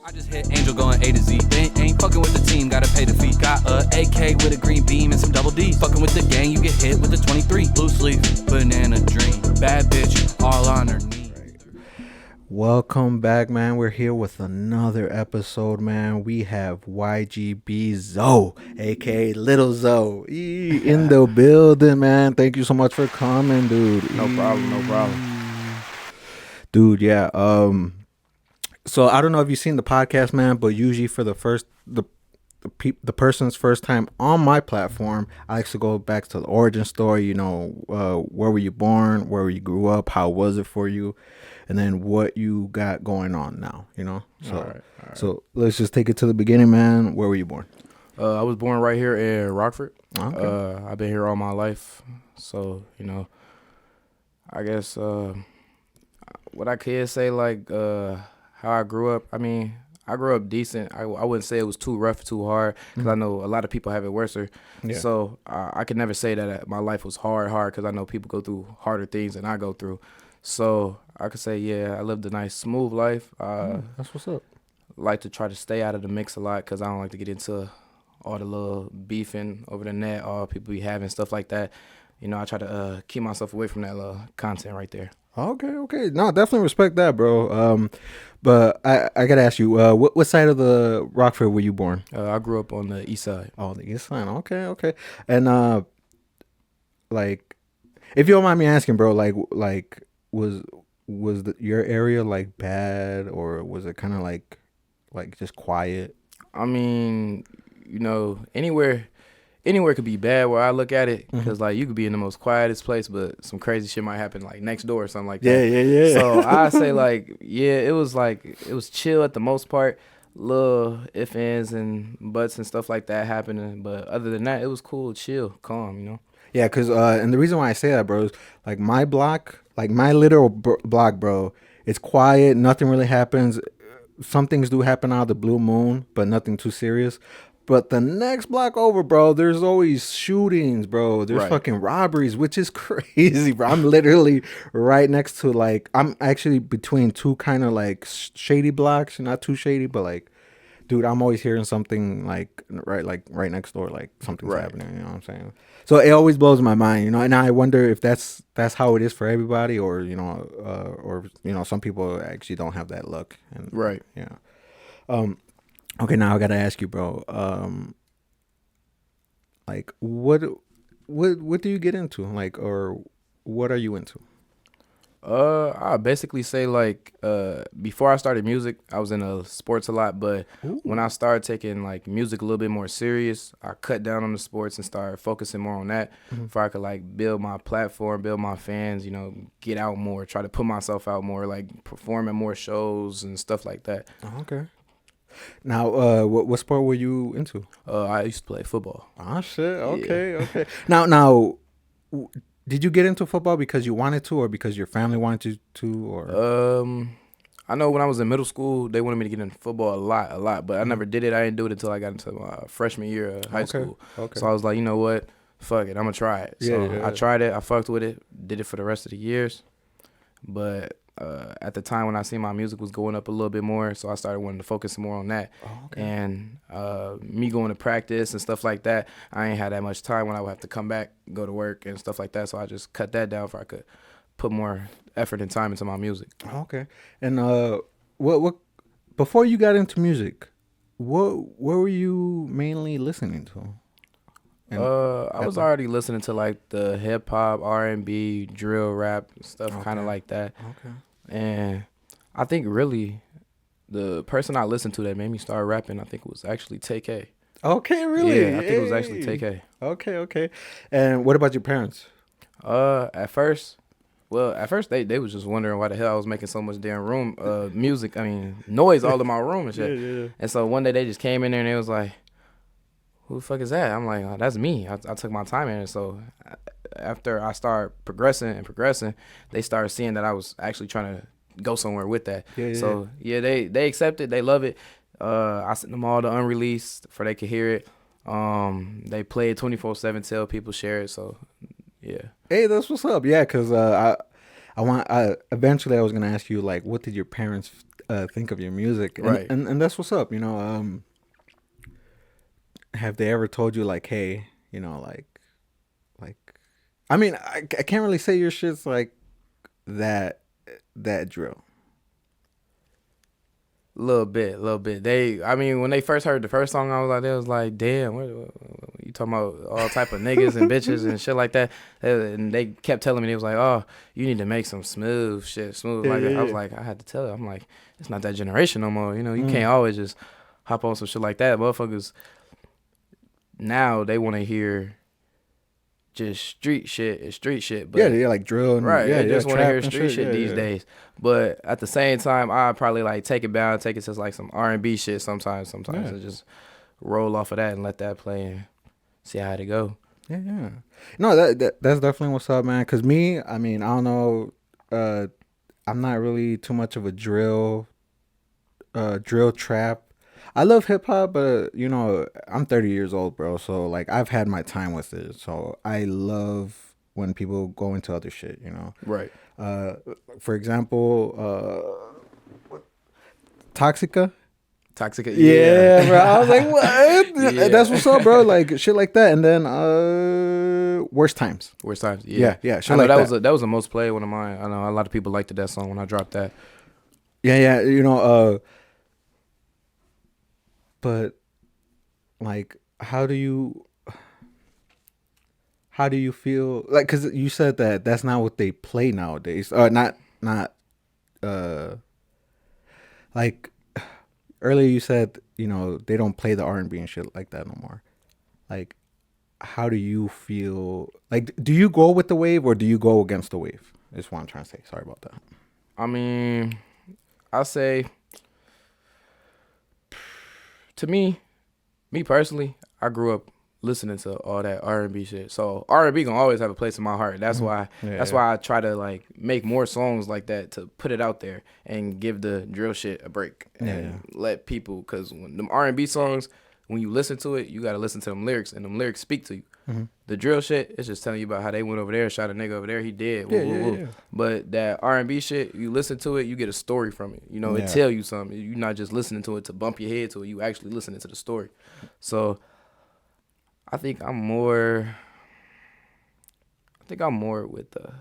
I just hit Angel going A to Z. Ain't fucking with the team, gotta pay the fee. Got a AK with a green beam and some double D's. Fucking with the gang, you get hit with the 23. Blue sleeve, banana dream. Bad bitch, all on her knee. Welcome back, man. We're here with another episode, man. We have YGB Zoe, aka Little Zoe, in the building, man. Thank you so much for coming, dude. No problem. Dude, yeah. So I don't know if you've seen the podcast, man, but usually for the person's first time on my platform, I like to go back to the origin story. You know, where were you born? Where you grew up? How was it for you? And then what you got going on now, you know? So, all right. So let's just take it to the beginning, man. Where were you born? I was born right here in Rockford. Okay. I've been here all my life. So, you know, I guess what I could say, like, how I grew up, I mean, I grew up decent. I wouldn't say it was too rough, too hard, because I know a lot of people have it worse. Yeah. So I could never say that my life was hard, because I know people go through harder things than I go through. So I could say, yeah, I lived a nice, smooth life. That's what's up. Like to try to stay out of the mix a lot, because I don't like to get into all the little beefing over the net, all people be having, stuff like that. You know, I try to keep myself away from that little content right there. Okay. No, definitely respect that, bro. But I gotta ask you, what side of the Rockford were you born? I grew up on the east side. Oh, the east side. Okay. And like, if you don't mind me asking, bro, like was your area like bad, or was it kind of like just quiet? I mean, you know, anywhere could be bad where I look at it, because like you could be in the most quietest place, but some crazy shit might happen like next door or something like that. Yeah. So I say like, yeah, it was chill at the most part. Little ifs, ands, and buts and stuff like that happening, but other than that, it was cool, chill, calm, you know. Yeah, because and the reason why I say that, bro, is like my block, like my literal block, bro, it's quiet. Nothing really happens. Some things do happen out of the blue moon, but nothing too serious. But the next block over, bro, there's always shootings, bro. There's fucking robberies, which is crazy, bro. I'm literally right next to, like, I'm actually between two kind of like shady blocks. Not too shady, but like, dude, I'm always hearing something like right next door, like something's happening. You know what I'm saying? So it always blows my mind, you know. And I wonder if that's how it is for everybody, or some people actually don't have that luck. And, right. Yeah. Okay, now I gotta ask you, bro. Like, what do you get into? Like, or what are you into? I basically say like before I started music, I was into sports a lot, but when I started taking like music a little bit more serious, I cut down on the sports and started focusing more on that, before I could like build my platform, build my fans, you know, get out more, try to put myself out more, like perform at more shows and stuff like that. Okay. Now, what sport were you into? I used to play football. Oh shit. Okay. Now. Did you get into football because you wanted to, or because your family wanted you to, or? I know when I was in middle school, they wanted me to get into football a lot, but I never did it. I didn't do it until I got into my freshman year of high school. Okay. So I was like, you know what? Fuck it, I'm gonna try it. So I tried it. I fucked with it. Did it for the rest of the years. But at the time when I seen my music was going up a little bit more, so I started wanting to focus more on that. And me going to practice and stuff like that, I ain't had that much time when I would have to come back, go to work and stuff like that. So I just cut that down so I could put more effort and time into my music. Okay. And what before you got into music, what were you mainly listening to? I was already listening to like the hip hop, R&B, drill, rap, stuff kind of like that. Okay. And I think really the person I listened to that made me start rapping, I think it was actually TK. Okay, really? Yeah, I think it was actually TK. Okay. And what about your parents? At first they was just wondering why the hell I was making so much damn noise all in my room and shit. Yeah. And so one day they just came in there and they was like, who the fuck is that? I'm like, oh, that's me. I took my time in it. So after I started progressing, they started seeing that I was actually trying to go somewhere with that. So they accept it. They love it. I sent them all the unreleased for they could hear it. They play it 24/7 till people share it. So yeah. Hey, that's what's up. Yeah, because eventually I was gonna ask you, like, what did your parents think of your music, Right. And that's what's up. You know, have they ever told you like, hey, you know, like, I mean, I can't really say your shit's like that drill. Little bit. I mean, when they first heard the first song, I was like, they was like, damn, what you talking about? All type of niggas and bitches and shit like that. And they kept telling me, they was like, oh, you need to make some smooth shit, smooth like that. I was like, I had to tell her, I'm like, it's not that generation no more. You know, you can't always just hop on some shit like that. Motherfuckers now they want to hear just street shit. But Yeah, like drill and right, yeah, they just want to trap hear and street shit these days. But at the same time, I probably like take it down, take it to like some R&B shit sometimes, and just roll off of that and let that play and see how it go. Yeah. No, that's definitely what's up, man. Cause me, I mean, I don't know, I'm not really too much of a drill trap. I love hip hop, but you know, I'm 30 years old, bro. So like, I've had my time with it. So I love when people go into other shit, you know. Right. For example, Toxica. Yeah. Bro. I was like, what? Yeah. That's what's up, bro. Like shit like that. And then Worst Times. Yeah. Shit I know like that was the most played one of mine. I know a lot of people liked that song when I dropped that. Yeah. You know, but like, how do you feel like, because you said that that's not what they play nowadays, not like earlier you said, you know, they don't play the R&B and shit like that no more. Like, how do you feel, like, do you go with the wave or do you go against the wave, is what I'm trying to say. Sorry about that. I mean, I say, to me personally, I grew up listening to all that R&B shit. So R&B gonna always have a place in my heart. That's why why I try to like make more songs like that to put it out there and give the drill shit a break and let people, because when them R&B songs, when you listen to it, you gotta listen to them lyrics, and them lyrics speak to you. The drill shit is just telling you about how they went over there, shot a nigga over there, he dead. Woo. But that R&B shit, you listen to it, you get a story from it. You know, it tell you something. You're not just listening to it to bump your head to it. You actually listening to the story. So I think I'm more with the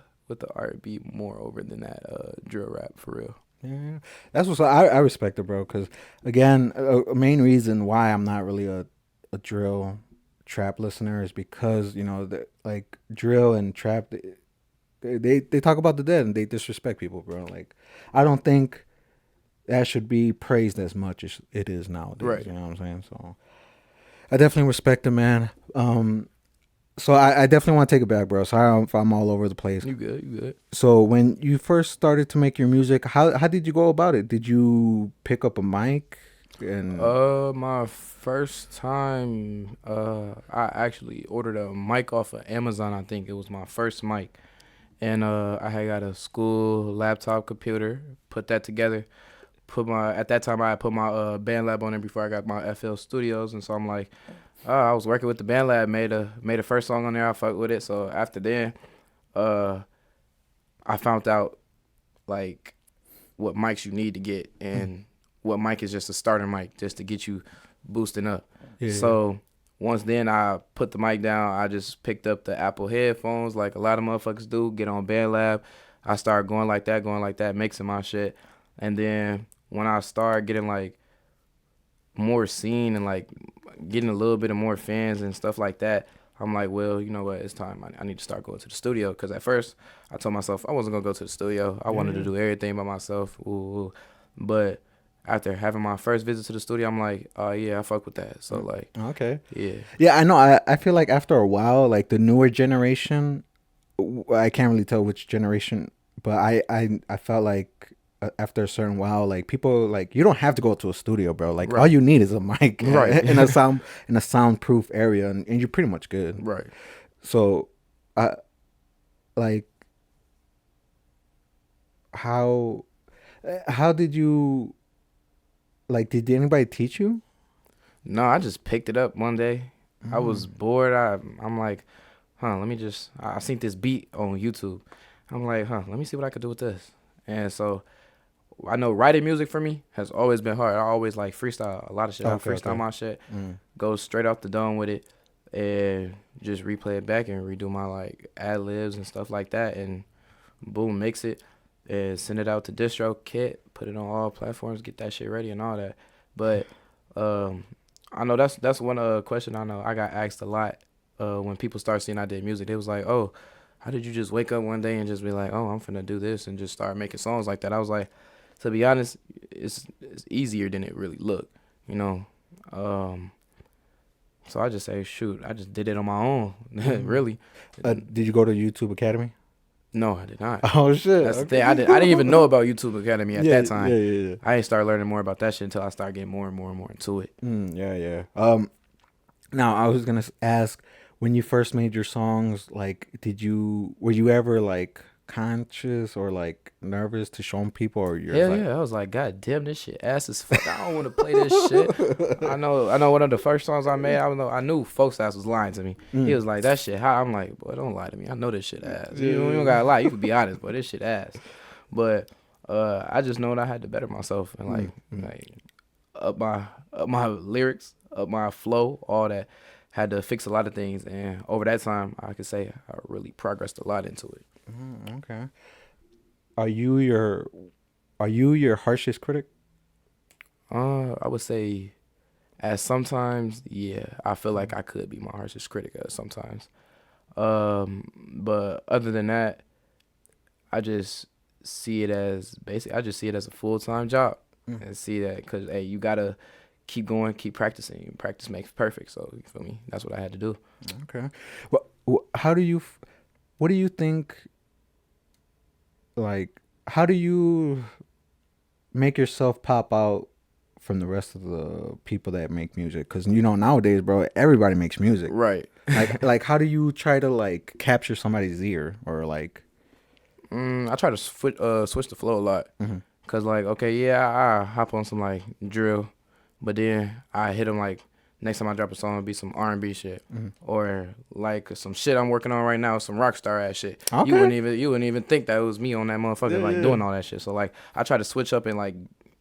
R&B more over than that drill rap, for real. Yeah, that's what's I respect it, bro. Because again, a main reason why I'm not really a drill trap listener is because, you know, like drill and trap, they talk about the dead and they disrespect people, bro. Like, I don't think that should be praised as much as it is nowadays. Right. You know what I'm saying? So I definitely respect it, man. So I definitely want to take it back, bro. Sorry if I'm all over the place. You good. So when you first started to make your music, how did you go about it? Did you pick up a mic? And my first time, I actually ordered a mic off of Amazon. I think it was my first mic, and I had got a school laptop computer, put that together. At that time I had put my band lab on it before I got my FL Studios, and so I'm like, I was working with the band lab, made a first song on there. I fucked with it. So after then, I found out like what mics you need to get, and what mic is just a starter mic just to get you boosting up. So once then I put the mic down, I just picked up the Apple headphones like a lot of motherfuckers do, get on band lab. I started going like that, mixing my shit. And then when I started getting like more seen and like getting a little bit of more fans and stuff like that, I'm like, well, you know what, it's time. I need to start going to the studio. Because at first I told myself I wasn't going to go to the studio. I wanted to do everything by myself. But after having my first visit to the studio, I'm like, oh yeah, I fuck with that. So like, okay, yeah, I know. I feel like after a while, like the newer generation, I can't really tell which generation, but I felt like after a certain while, like people, like, you don't have to go to a studio, bro. Like all you need is a mic, right, in a soundproof area, and you're pretty much good, right. So, like, how did you, like, did anybody teach you? No, I just picked it up one day. I was bored. I'm like, let me just, I seen this beat on YouTube. I'm like, let me see what I could do with this. And so I know writing music for me has always been hard. I always like freestyle a lot of shit. I freestyle my shit, go straight off the dome with it, and just replay it back and redo my like ad libs and stuff like that, and boom, mix it and send it out to DistroKit, put it on all platforms, get that shit ready and all that. But I know that's one question I know I got asked a lot when people start seeing I did music. They was like, oh, how did you just wake up one day and just be like, oh, I'm finna do this and just start making songs like that? I was like, to be honest, it's easier than it really looked, you know. So I just say, shoot, I just did it on my own, really. Did you go to YouTube Academy? No, I did not. Oh shit! That's the thing. I didn't even know about YouTube Academy at that time. Yeah. I ain't start learning more about that shit until I started getting more and more and more into it. Yeah. Now I was gonna ask, when you first made your songs, like, were you ever like conscious or like nervous to show them people, or you're like, Yeah. I was like, God damn, this shit ass as fuck. I don't want to play this shit. I know. One of the first songs I made, I knew folks ass was lying to me. He was like, that shit hot. I'm like, boy, don't lie to me. I know this shit ass. You don't gotta lie. You can be honest, but this shit ass. But I just know that I had to better myself and like up my lyrics, up my flow, all that. Had to fix a lot of things, and over that time, I could say I really progressed a lot into it. Okay. Are you your harshest critic? I would say, at sometimes, yeah, I feel like I could be my harshest critic at sometimes. But other than that, I just see it as a full-time job, and see that because hey, you gotta keep going, keep practicing. Practice makes perfect. So you feel me? That's what I had to do. Okay. Well, what do you think? Like, how do you make yourself pop out from the rest of the people that make music? Because nowadays, bro, everybody makes music. Right. like how do you try to like capture somebody's ear or like? I try to switch the flow a lot. Cause like, okay, yeah, I hop on some like drill, but then I hit them like next time I drop a song, it'll be some R&B shit, or like some shit I'm working on right now, some rock star ass shit. Okay. You wouldn't even think that it was me on that motherfucker doing all that shit. So like, I try to switch up and like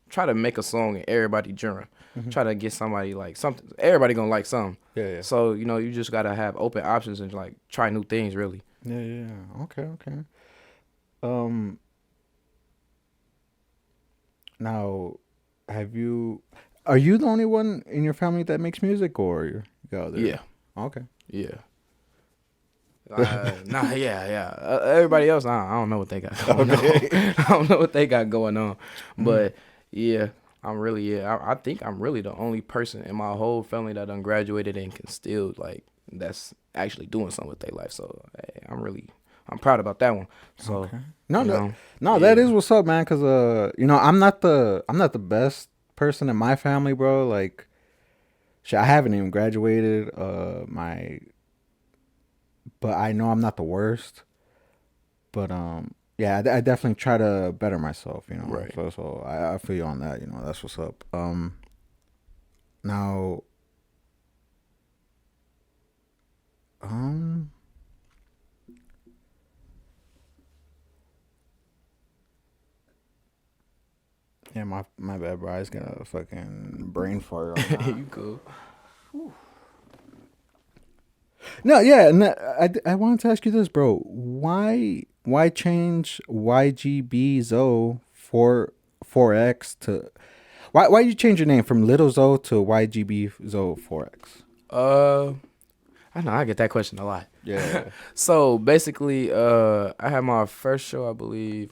try to make a song in everybody genre. Try to get somebody like something. Everybody gonna like something. Yeah. So you just gotta have open options and like try new things really. Yeah. Okay. Now, are you the only one in your family that makes music, or you got others? Yeah. Okay. Yeah. Yeah. Everybody else, I don't know what they got going on. I don't know what they got going on. But yeah, I think I'm really the only person in my whole family that done graduated and can still like that's actually doing something with their life. So hey, I'm proud about that one. So okay. That is what's up, man. Cause I'm not the best person in my family, bro. Like, shit, I haven't even graduated. But I know I'm not the worst. But yeah, I definitely try to better myself. Right. So I feel you on that. That's what's up. Now. Yeah, my bad, bro. I just got a fucking brain fart. You cool. No, yeah, I wanted to ask you this, bro. Why change YGB Zo 4X to why you change your name from Little Zo to YGB Zo 4X? I know I get that question a lot. Yeah. So basically, I had my first show, I believe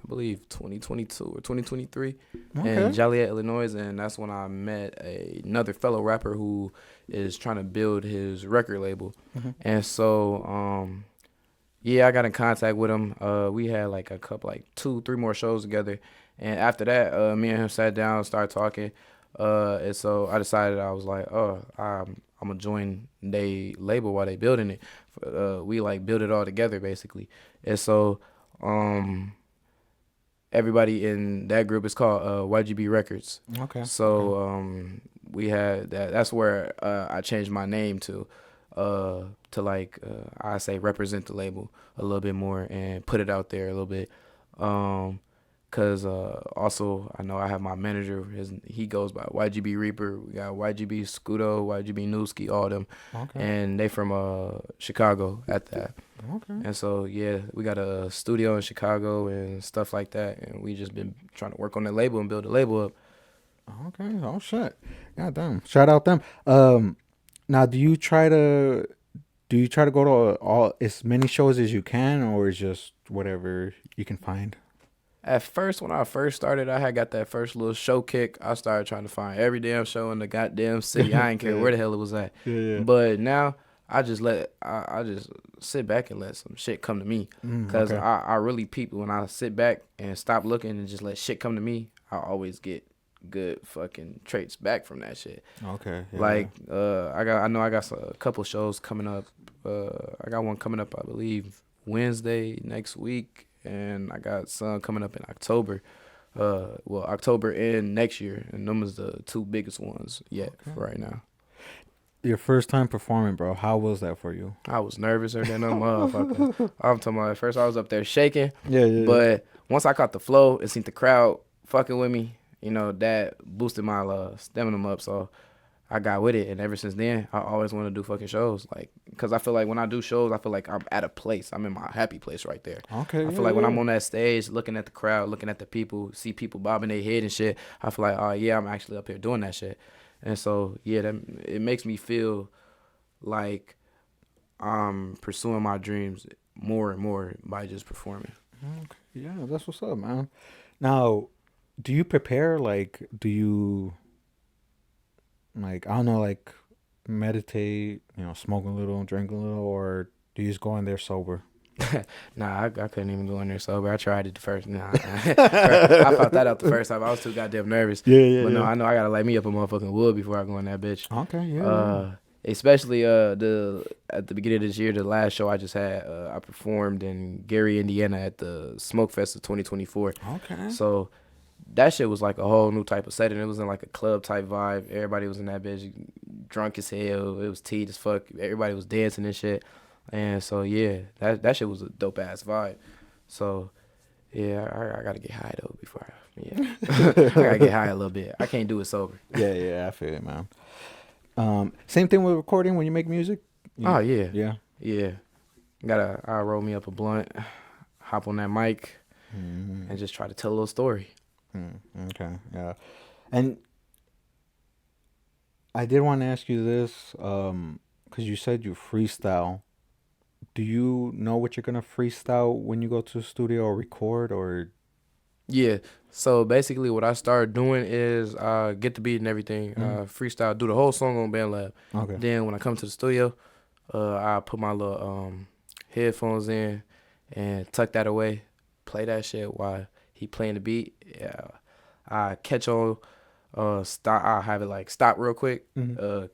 2022 or 2023 in Joliet, Illinois, and that's when I met another fellow rapper who is trying to build his record label. And so I got in contact with him. We had like a couple, like 2-3 more shows together, and after that, me and him sat down and started talking. And so I decided, I was like, I'm gonna join they label while they building it. We like build it all together basically. And so everybody in that group is called YGB Records. Okay. So we had that. That's where I changed my name to like I say represent the label a little bit more and put it out there a little bit. Cause also I know I have my manager. He goes by YGB Reaper. We got YGB Scudo, YGB Newski, all them, Okay. and they from Chicago at that. Okay. And so yeah, we got a studio in Chicago and stuff like that, and we just been trying to work on the label and build the label up. Okay. Oh shit. God damn. Shout out them. Now do you try to go to all as many shows as you can, or is just whatever you can find? At first, when I first started, I had got that first little show kick. I started trying to find every damn show in the goddamn city. I ain't care where the hell it was at. Yeah. But now I just I just sit back and let some shit come to me. Cause Okay. I really peep when I sit back and stop looking and just let shit come to me. I always get good fucking traits back from that shit. Okay. Yeah. Like I know I got a couple shows coming up. I got one coming up, I believe Wednesday next week, and I got some coming up in October. October and next year, and them is the two biggest ones yet for right now. Your first time performing, bro. How was that for you? I was nervouser than a motherfucker. I'm talking about at first I was up there shaking, Yeah. but once I caught the flow and seen the crowd fucking with me, you know, that boosted my stamina up. So I got with it, and ever since then, I always want to do fucking shows. Like, cause I feel like when I do shows, I feel like I'm at a place. I'm in my happy place right there. Okay. I feel like when I'm on that stage, looking at the crowd, looking at the people, see people bobbing their head and shit, I feel like, oh yeah, I'm actually up here doing that shit. And so yeah, it makes me feel like I'm pursuing my dreams more and more by just performing. Okay. Yeah, that's what's up, man. Now, do you prepare? Like, do you like, I don't know, like meditate, smoke a little, drink a little, or do you just go in there sober? Nah, I couldn't even go in there sober. I tried it the first. Nah, I found that out the first time. I was too goddamn nervous. Yeah. But no, I know I gotta light me up a motherfucking wood before I go in that bitch. Okay, yeah. Especially at the beginning of this year, the last show I just had, I performed in Gary, Indiana at the Smoke Fest of 2024. Okay. So that shit was like a whole new type of setting. It was in like a club type vibe. Everybody was in that bitch drunk as hell. It was teed as fuck. Everybody was dancing and shit. And so yeah, that shit was a dope ass vibe. So yeah, I gotta get high though before I gotta get high a little bit. I can't do it sober. Yeah, I feel it, man. Same thing with recording when you make music? Oh yeah. Yeah. I roll me up a blunt, hop on that mic, and just try to tell a little story. Okay, yeah. And I did want to ask you this, because you said you freestyle. Do you know what you're gonna freestyle when you go to the studio or record, or? Yeah. So basically, what I started doing is get the beat and everything, freestyle, do the whole song on BandLab. Okay. Then when I come to the studio, I put my little headphones in and tuck that away, play that shit while he playing the beat. Yeah. I catch on, stop. I'll have it like stop real quick,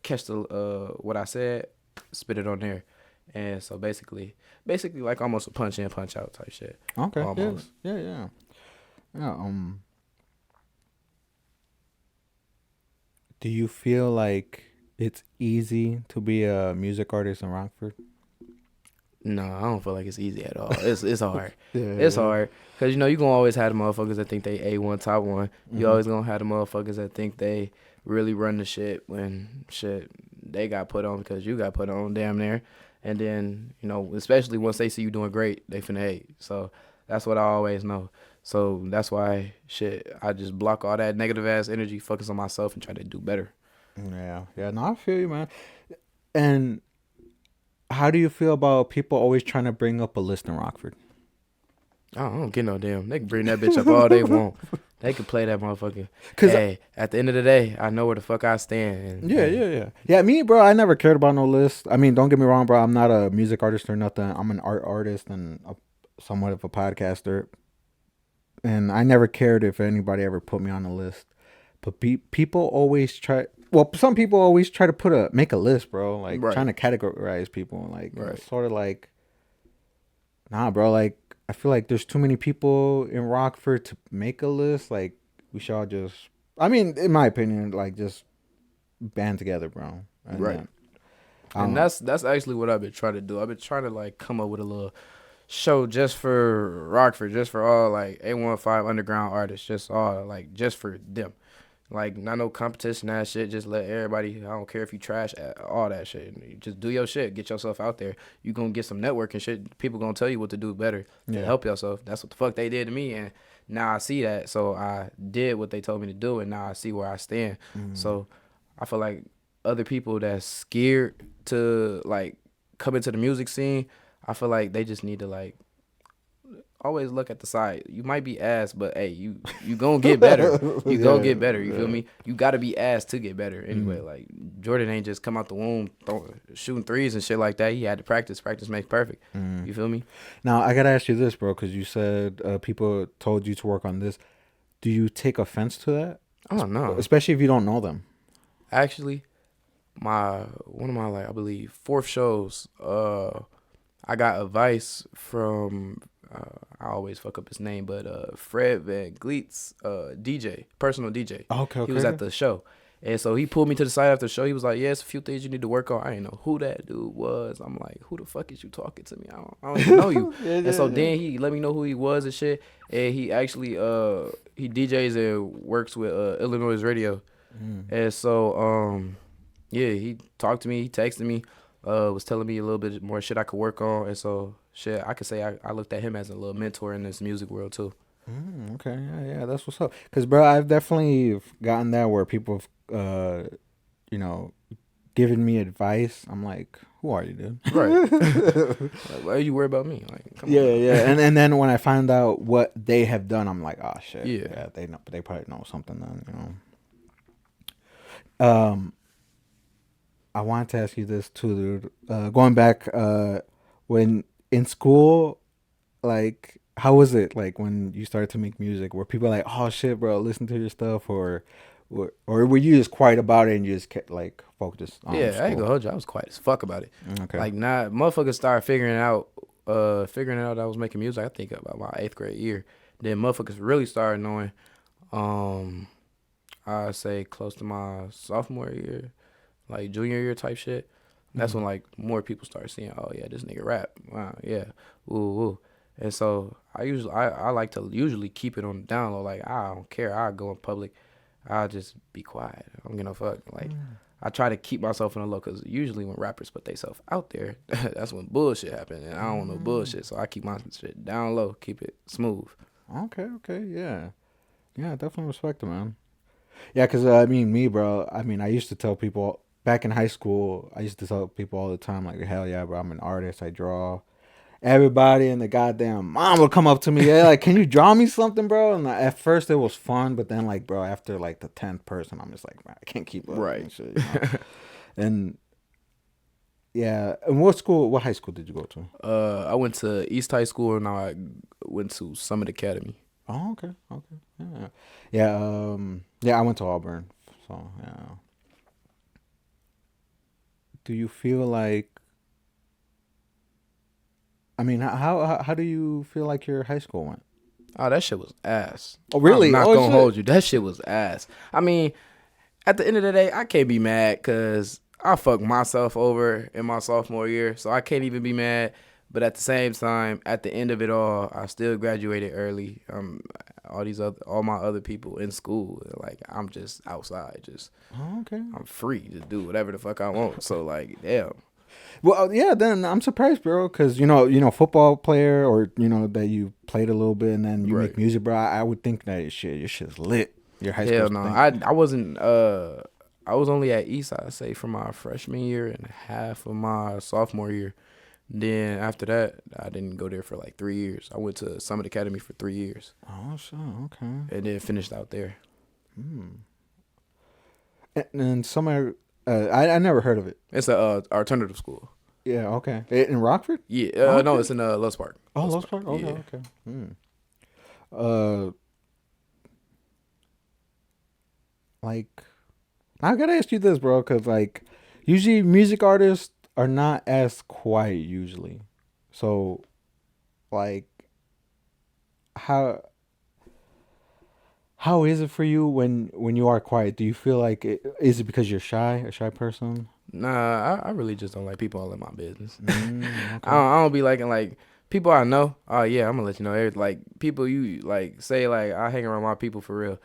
catch the what I said, spit it on there. And so basically like almost a punch in, punch out type shit. Okay. Almost. Yeah. Do you feel like it's easy to be a music artist in Rockford? No, I don't feel like it's easy at all. It's hard. Yeah, Hard. Because, you gonna always have the motherfuckers that think they A1 top one. You always gonna have the motherfuckers that think they really run the shit when shit they got put on because you got put on damn near. And then, especially once they see you doing great, they finna hate. So that's what I always know. So that's why I just block all that negative ass energy, focus on myself and try to do better. Yeah. No, I feel you, man. And how do you feel about people always trying to bring up a list in Rockford? I don't get no damn. They can bring that bitch up all they want. They can play that motherfucker. Hey, at the end of the day, I know where the fuck I stand. Yeah, me, bro, I never cared about no list. I mean, don't get me wrong, bro. I'm not a music artist or nothing. I'm an art artist and somewhat of a podcaster. And I never cared if anybody ever put me on a list. But people always try... Well, some people always try to make a list, bro. Like, trying to categorize people. Like, sort of like... Nah, bro, like... I feel like there's too many people in Rockford to make a list. Like, we should all just... I mean, in my opinion, like, just band together, bro. And that's actually what I've been trying to do. I've been trying to, like, come up with a little show just for Rockford, just for all like 815 underground artists, just all like just for them. Like not no competition that shit. Just let everybody. I don't care if you trash all that shit. You just do your shit. Get yourself out there. You gonna get some networking shit. People gonna tell you what to do better to help yourself. That's what the fuck they did to me, and now I see that. So I did what they told me to do, and now I see where I stand. So I feel like other people that's scared to like come into the music scene, I feel like they just need to like always look at the side. You might be ass, but hey, you gonna get better. You gonna get better. You feel me? You gotta be ass to get better. Anyway, like Jordan ain't just come out the womb shooting threes and shit like that. He had to practice. Practice makes perfect. You feel me? Now I gotta ask you this, bro, because you said people told you to work on this. Do you take offense to that? Oh no. Especially if you don't know them. Actually, one of my like I believe 4th shows. I got advice from. I always fuck up his name, but Fred Van Gleet's DJ, personal DJ. Okay. He was at the show. And so he pulled me to the side after the show. He was like, yeah, it's a few things you need to work on. I didn't know who that dude was. I'm like, who the fuck is you talking to me? I don't even know you. Then he let me know who he was and shit. And he actually, he DJs and works with Illinois Radio. And so, yeah, he talked to me. He texted me, was telling me a little bit more shit I could work on. And so, shit, I could say I looked at him as a little mentor in this music world, too. Okay, yeah, that's what's up. Because, bro, I've definitely gotten that where people have, given me advice. I'm like, who are you, dude? Right. Like, why are you worried about me? Like, come on. Yeah. And then when I find out what they have done, I'm like, oh, shit. Yeah. They know, they probably know something then, I wanted to ask you this, too, dude. Going back, when in school, like, how was it like when you started to make music? Were people like, "Oh shit, bro, listen to your stuff," or were you just quiet about it and you just kept like focused on Yeah, school? I ain't gonna hold you. I was quiet as fuck about it. Okay. Like, motherfuckers started figuring it out that I was making music. I think about my 8th grade year. Then motherfuckers really started knowing. I'd say close to my sophomore year, like junior year type shit. That's when like more people started seeing, oh yeah, this nigga rap. Wow, yeah, ooh. And so I like to usually keep it on the down low. Like I don't care. I go in public. I'll just be quiet. I don't give no fuck. Like I try to keep myself in the low because usually when rappers put themselves out there, that's when bullshit happen. And I don't want no bullshit. So I keep my shit down low. Keep it smooth. Okay, yeah, definitely respect it, man. Yeah, because me, bro. I used to tell people back in high school. I used to tell people all the time, like, hell yeah, bro. I'm an artist. I draw. Everybody and the goddamn mom would come up to me, yeah, like, can you draw me something, bro? And at first it was fun, but then, like, bro, after like the 10th person, I'm just like, man, I can't keep up. Right. And shit, and yeah, and what high school did you go to? I went to East High School and I went to Summit Academy. Oh, okay, yeah. I went to Auburn, so yeah. Do you feel like? How do you feel like your high school went? Oh, that shit was ass. Oh, really? I'm not Oh, gonna shit. hold you. That shit was ass. I mean, at the end of the day, I can't be mad because I fucked myself over in my sophomore year, so I can't even be mad. But at the same time, at the end of it all, I still graduated early. All my other people in school, like I'm just outside, Okay. I'm free to do whatever the fuck I want. So like, damn. Well, yeah. Then I'm surprised, bro, because football player, or that you played a little bit and then you make music, bro. I would think that your shit's lit. Your high school. Hell no, I wasn't. I was only at East, I'd say, from my freshman year and half of my sophomore year. Then after that, I didn't go there for like 3 years. I went to Summit Academy for 3 years. Oh, shit. Okay. And then finished out there. And somewhere, I never heard of it. It's a alternative school. Yeah. Okay. In Rockford? Yeah. Okay. No, it's in Loves Park. Oh, Loves Park. Okay. Yeah. Okay. Like, I gotta ask you this, bro, because like, usually music artists are not as quiet usually. So, like, how is it for you when you are quiet? Do you feel like is it because you're a shy person? Nah, I really just don't like people all in my business. Okay. I don't be liking like People I know, oh yeah, I'm gonna let you know. Like people you like say like I hang around my people for real.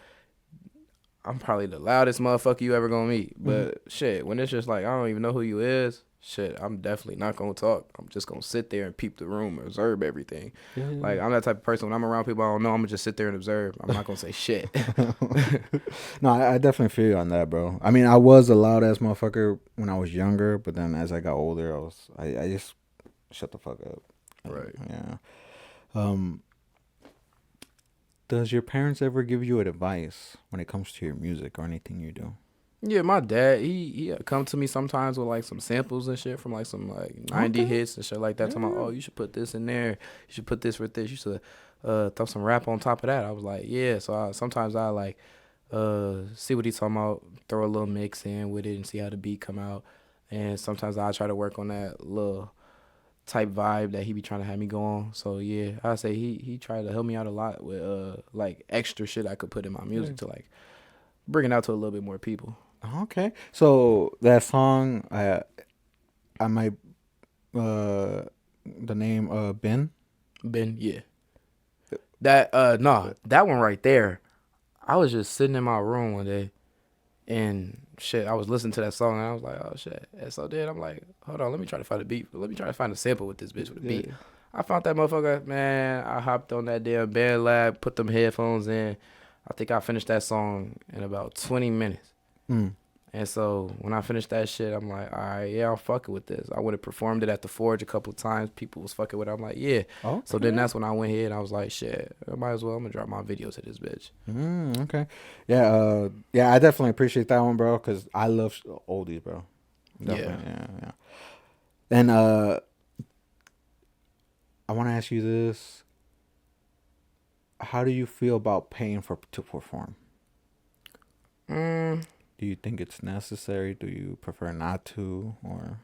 I'm probably the loudest motherfucker you ever gonna meet. But shit, when it's just like I don't even know who you is, shit, I'm definitely not gonna talk. I'm just gonna sit there and peep the room, observe everything. Yeah, Like I'm that type of person. When I'm around people I don't know, I'm gonna just sit there and observe. I'm not gonna say shit. No, I definitely feel you on that, bro. I mean, I was a loud ass motherfucker when I was younger, but then as I got older, I just shut the fuck up. Right. Yeah. Um, does your parents ever give you advice when it comes to your music or anything you do? Yeah, my dad, he come to me sometimes with like some samples and shit from like some like 90 Okay. hits and shit like that. Yeah, Talking about, yeah. oh, you should put this in there. You should put this with this. You should throw some rap on top of that. I was like, yeah. So sometimes I like see what he's talking about, throw a little mix in with it and see how the beat come out. And sometimes I try to work on that little type vibe that he be trying to have me go on. So yeah, I say he tried to help me out a lot with like extra shit I could put in my music to like bring it out to a little bit more people. Okay. So that song, I might, the name, Ben. Ben, yeah. That that one right there. I was just sitting in my room one day and shit, I was listening to that song and I was like, oh shit. And so then I'm like, hold on, let me try to find a beat. Let me try to find a sample with this bitch with a beat. I found that motherfucker, man. I hopped on that damn band lab, put them headphones in. I think I finished that song in about 20 minutes. Mm. And so when I finished that shit, I'm like, all right, yeah, I'm fucking with this. I went and performed it at the Forge a couple of times. People was fucking with it. I'm like, yeah. Okay. So then that's when I went here and I was like, shit, I might as well. I'm going to drop my video to this bitch. Okay. Yeah. Yeah. I definitely appreciate that one, bro. Cause I love oldies, bro. Definitely. Yeah. And I want to ask you this: how do you feel about paying to perform? Do you think it's necessary? Do you prefer not to? Or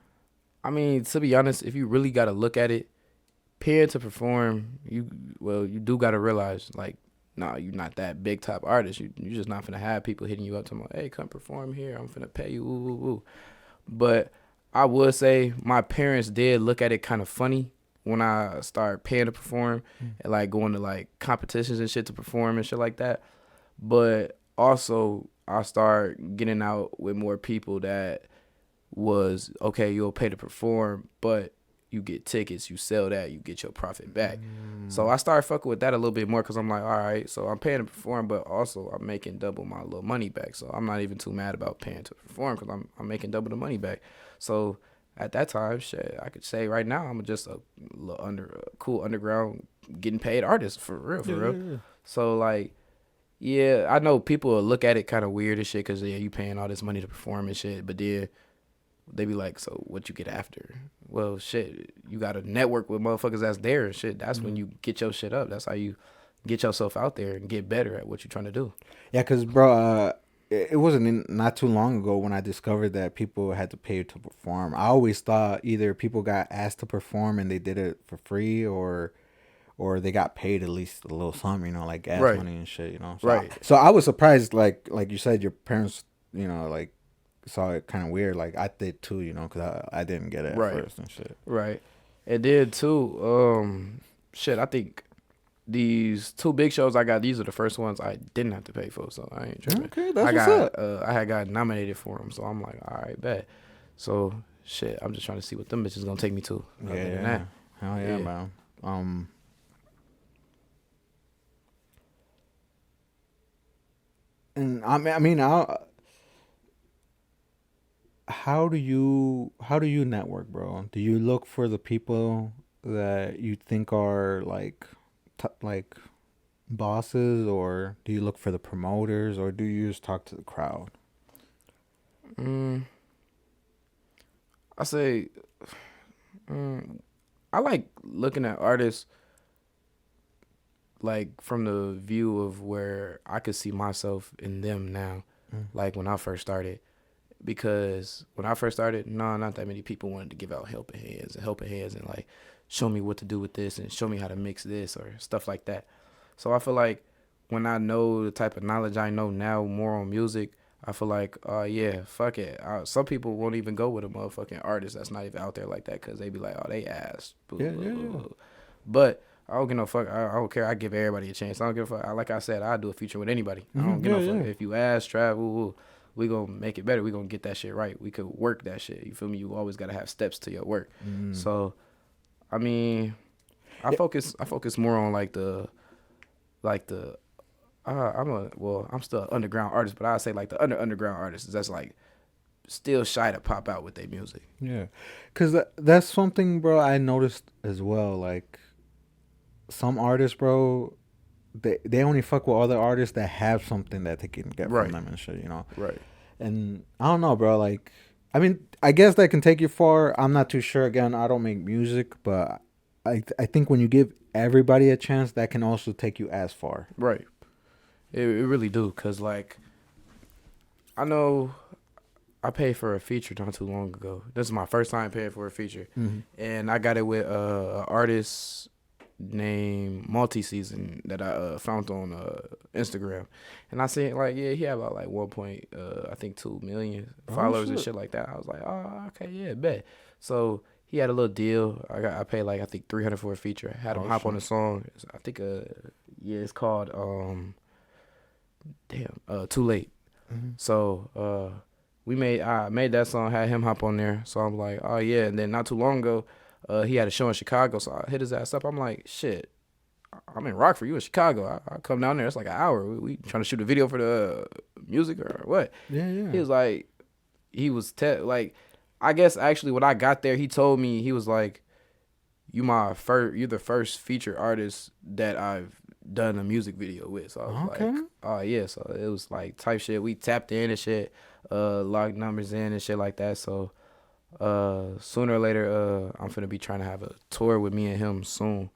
I mean, to be honest, if you really got to look at it, paying to perform, you do got to realize, like, nah, you're not that big top artist. You just not finna have people hitting you up to hey, come perform here. I'm finna pay you. Ooh, ooh, ooh. But I would say my parents did look at it kind of funny when I started paying to perform and like going to like competitions and shit to perform and shit like that. But also I start getting out with more people that was okay, you'll pay to perform, but you get tickets, you sell that, you get your profit back. So I started fucking with that a little bit more because I'm like, all right, so I'm paying to perform, but also I'm making double my little money back. So I'm not even too mad about paying to perform because I'm making double the money back. So at that time, shit, I could say right now I'm just a cool underground getting paid artist for real. Yeah. So like, yeah, I know people will look at it kind of weird and shit because yeah, you paying all this money to perform and shit, but then they be like, so what you get after? Well, shit, you got to network with motherfuckers that's there and shit. That's when you get your shit up. That's how you get yourself out there and get better at what you're trying to do. yeah, cause bro, it wasn't not too long ago when I discovered that people had to pay to perform. I always thought either people got asked to perform and they did it for free, or they got paid at least a little something, you know, like gas Right. money and shit, you know. So Right. so I was surprised, like you said, your parents, you know, like saw it kind of weird. Like I did too, you know, because I didn't get it at Right. first and shit. Right. And then too, shit, I think these two big shows I got, these are the first ones I didn't have to pay for, so I ain't tripping. Okay, that's I what's got up. I had got nominated for them, so I'm like, all right, bet. So shit, I'm just trying to see what them bitches gonna take me to. Other than Yeah, that. hell yeah, Yeah. man. And how do you network, bro? Do you look for the people that you think are like like bosses, or do you look for the promoters, or do you just talk to the crowd? I say, I like looking at artists like from the view of where I could see myself in them now, like when I first started. Because when I first started, not that many people wanted to give out helping hands and like show me what to do with this and show me how to mix this or stuff like that. So I feel like when I know the type of knowledge I know now more on music, I feel like, yeah, fuck it. Some people won't even go with a motherfucking artist that's not even out there like that because they be like, oh, they ass. Boo, Yeah, boo, yeah, boo, yeah. boo. But I don't give no fuck. I don't care. I give everybody a chance. I don't give a fuck. Like I said, I do a feature with anybody. I don't give no fuck. If you ask, travel, we gonna make it better. We gonna get that shit right. We could work that shit. You feel me? You always gotta have steps to your work. So, I mean, I focus more on I'm still an underground artist, but I say like the underground artists that's like still shy to pop out with their music. Yeah, cause that's something, bro. I noticed as well. Like some artists, bro, they only fuck with other artists that have something that they can get from them and shit. You know. Right. And I don't know, bro. Like, I mean, I guess that can take you far. I'm not too sure. Again, I don't make music, but I think when you give everybody a chance, that can also take you as far. Right. It really do, cause like I know I paid for a feature not too long ago. This is my first time paying for a feature, and I got it with an artist named Multi-Season that I found on Instagram, and I seen like he had about like 1.2 million followers and shit like that. I was like, oh okay, yeah, bet. So he had a little deal. I paid like I think $300 for a feature. Had him hop on the song. I think it's called Too Late. So I made that song, had him hop on there. So I'm like, oh yeah. And then not too long ago, he had a show in Chicago, so I hit his ass up. I'm like, shit, I'm in Rockford, you in Chicago. I come down there, it's like an hour. We trying to shoot a video for the music or what? Yeah. He was like, I guess actually when I got there, he told me, he was like, you're the first featured artist that I've done a music video with. So I was like, oh yeah. So it was like type shit. We tapped in and shit, logged numbers in and shit like that. So sooner or later, I'm finna be trying to have a tour with me and him soon.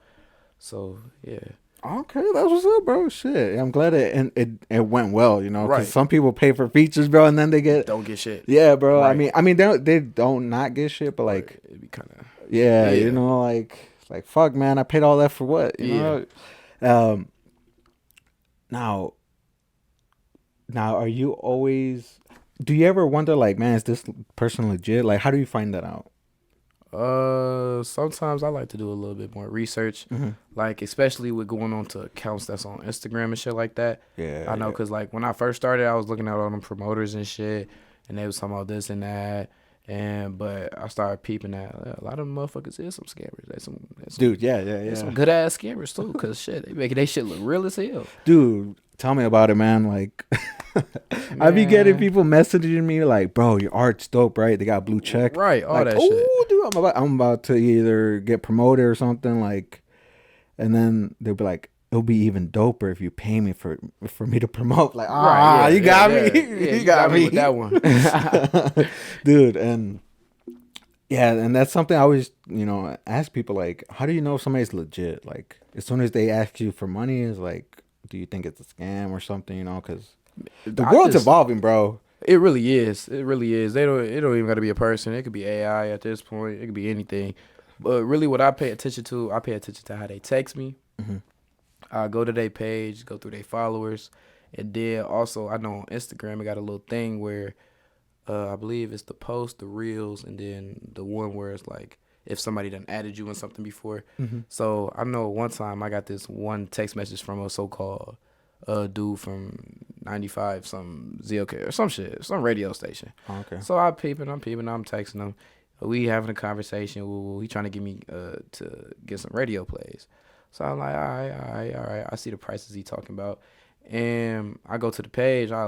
So yeah. Okay, that's what's up, bro. Shit, I'm glad it went well. You know, because Right. some people pay for features, bro, and then they Don't get shit. Yeah, bro. Right. I mean, they don't not get shit, but like, It'd be kind of yeah, you know, like fuck, man, I paid all that for what? You know. Now, are you always? Do you ever wonder, like, man, is this person legit? Like, how do you find that out? Sometimes I like to do a little bit more research, like especially with going on to accounts that's on Instagram and shit like that. Yeah, I know, cause like when I first started, I was looking at all them promoters and shit, and they was talking about this and that. But I started peeping at a lot of them motherfuckers is some scammers. They some Dude, yeah. some good ass scammers too, cause shit, they making they shit look real as hell. Dude, tell me about it, man. Like, I be getting people messaging me like, bro, your art's dope, right? They got blue check, Right, all like, that shit. Oh, dude, I'm about to either get promoted or something, like, and then they'll be like, it'll be even doper if you pay me for me to promote. Like, you got me. Yeah, you got me with that one. Dude, and that's something I always, ask people, like, how do you know if somebody's legit? Like, as soon as they ask you for money, is like, do you think it's a scam or something, because the world's evolving, bro. It really is. It really is. It don't even got to be a person. It could be AI at this point. It could be anything. But really what I pay attention to how they text me. I go to their page, go through their followers. And then also, I know on Instagram, it got a little thing where I believe it's the post, the reels, and then the one where it's like if somebody done added you in something before. So I know one time I got this one text message from a so-called dude from 95 some ZOK or some shit, some radio station. Okay. So I'm peeping, I'm texting him. We having a conversation. He trying to get me to get some radio plays. So I'm like, all right. I see the prices he talking about. And I go to the page, I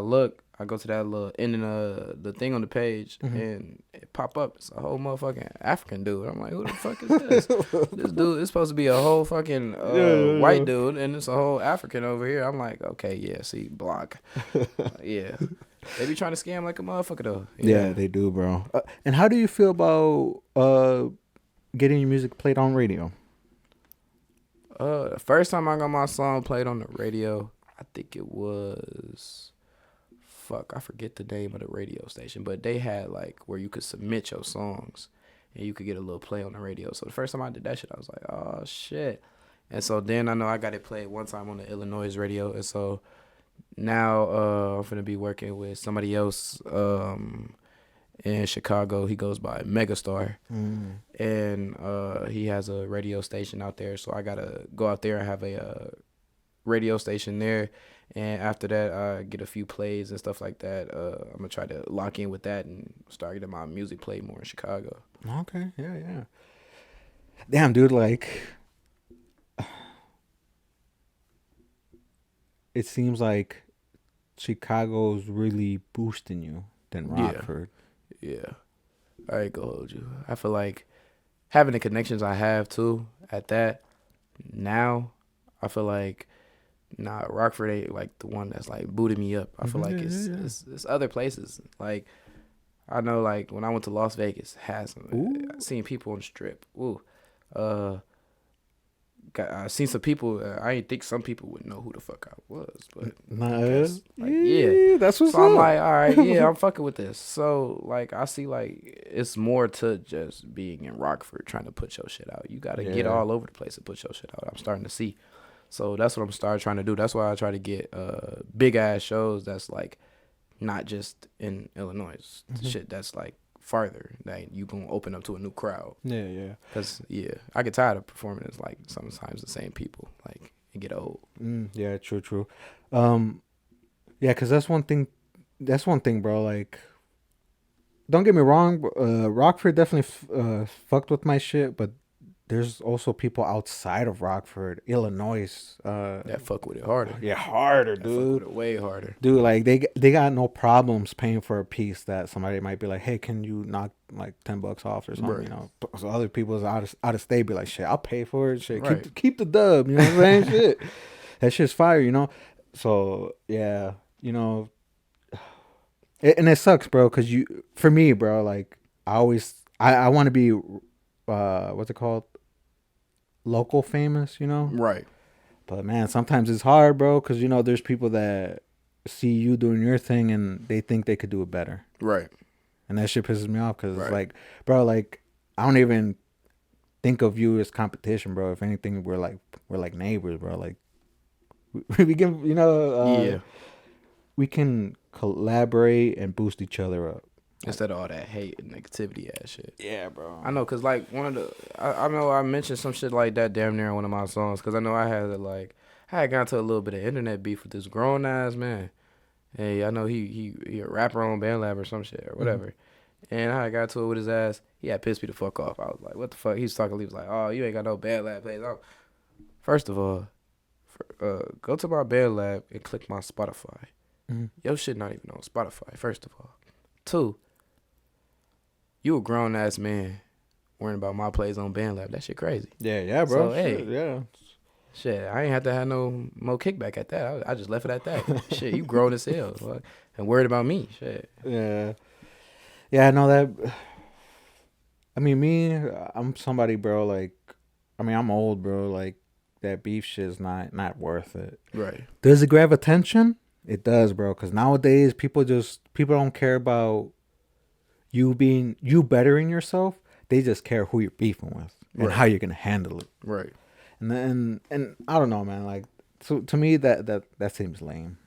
go to that little ending the thing on the page, and it pop up. It's a whole motherfucking African dude. I'm like, who the fuck is this? This dude is supposed to be a whole fucking white dude, and it's a whole African over here. I'm like, okay, yeah, see, block. Yeah. They be trying to scam like a motherfucker, though. Yeah, they do, bro. And how do you feel about getting your music played on radio? The first time I got my song played on the radio, I think it was, I forget the name of the radio station, but they had like where you could submit your songs and you could get a little play on the radio. So the first time I did that shit, I was like, oh shit. And so then I know I got it played one time on the Illinois radio. And so now I'm finna be working with somebody else. In Chicago, he goes by Megastar, and he has a radio station out there. So I gotta go out there and have a radio station there, and after that, I get a few plays and stuff like that. I'm gonna try to lock in with that and start getting my music played more in Chicago. Okay, yeah. Damn, dude, like, it seems like Chicago's really boosting you than Rockford. Yeah, I ain't gonna hold you. I feel like having the connections I have too at that now, I feel like Rockford ain't like the one that's like booting me up. I feel like it's other places. Like I know, like when I went to Las Vegas, I seen people on the strip. I seen some people. I didn't think some people would know who the fuck I was, but that's what's so up. I'm like, all right, yeah, I'm fucking with this. So like, I see like it's more to just being in Rockford trying to put your shit out. You got to get all over the place and put your shit out. I'm starting to see. So that's what I'm starting trying to do. That's why I try to get big ass shows that's like not just in Illinois. Shit that's like farther that you gonna open up to a new crowd. Yeah. Cause I get tired of performing as like sometimes the same people. Like it get old. Yeah, true. Yeah, cause that's one thing. Bro. Like, don't get me wrong. Rockford definitely fucked with my shit, but there's also people outside of Rockford, Illinois, that fuck with it harder. Yeah, harder, dude. Fuck with it way harder, dude. Like they got no problems paying for a piece that somebody might be like, hey, can you knock like $10 off or something? Right. You know, so other people's out of state be like, shit, I'll pay for it. Shit, right. keep the dub. You know what I'm saying? Shit, that shit's fire. You know, so yeah, you know, and it sucks, bro. Cause for me, bro, like I want to be, what's it called? Local famous, you know? Right. But man, sometimes it's hard, bro, because you know there's people that see you doing your thing and they think they could do it better. Right. And that shit pisses me off because it's like, bro, like I don't even think of you as competition, bro. If anything, we're like neighbors, bro. Like we can, you know, we can collaborate and boost each other up. Instead of all that hate and negativity ass shit. Yeah, bro. I know, cause like I know I mentioned some shit like that damn near in one of my songs, cause I know I had gotten to a little bit of internet beef with this grown ass man. Hey, I know he a rapper on BandLab or some shit or whatever, and I got to it with his ass. He had pissed me the fuck off. I was like, what the fuck? He was like, oh, you ain't got no BandLab plays. First of all, go to my BandLab and click my Spotify. Your shit not even on Spotify. First of all, 2. You a grown ass man worrying about my plays on BandLab. That shit crazy. Yeah, bro. So, hey, yeah. Shit, I ain't have to have no more kickback at that. I just left it at that. Shit, you grown as hell. Like, and worried about me. Shit. Yeah. Yeah, I know that. I mean, I'm somebody, bro, like, I'm old, bro. Like, that beef shit is not worth it. Right. Does it grab attention? It does, bro. Because nowadays, people don't care about you bettering yourself. They just care who you're beefing with and how you're gonna handle it. Right. And I don't know, man. Like, so to me, that seems lame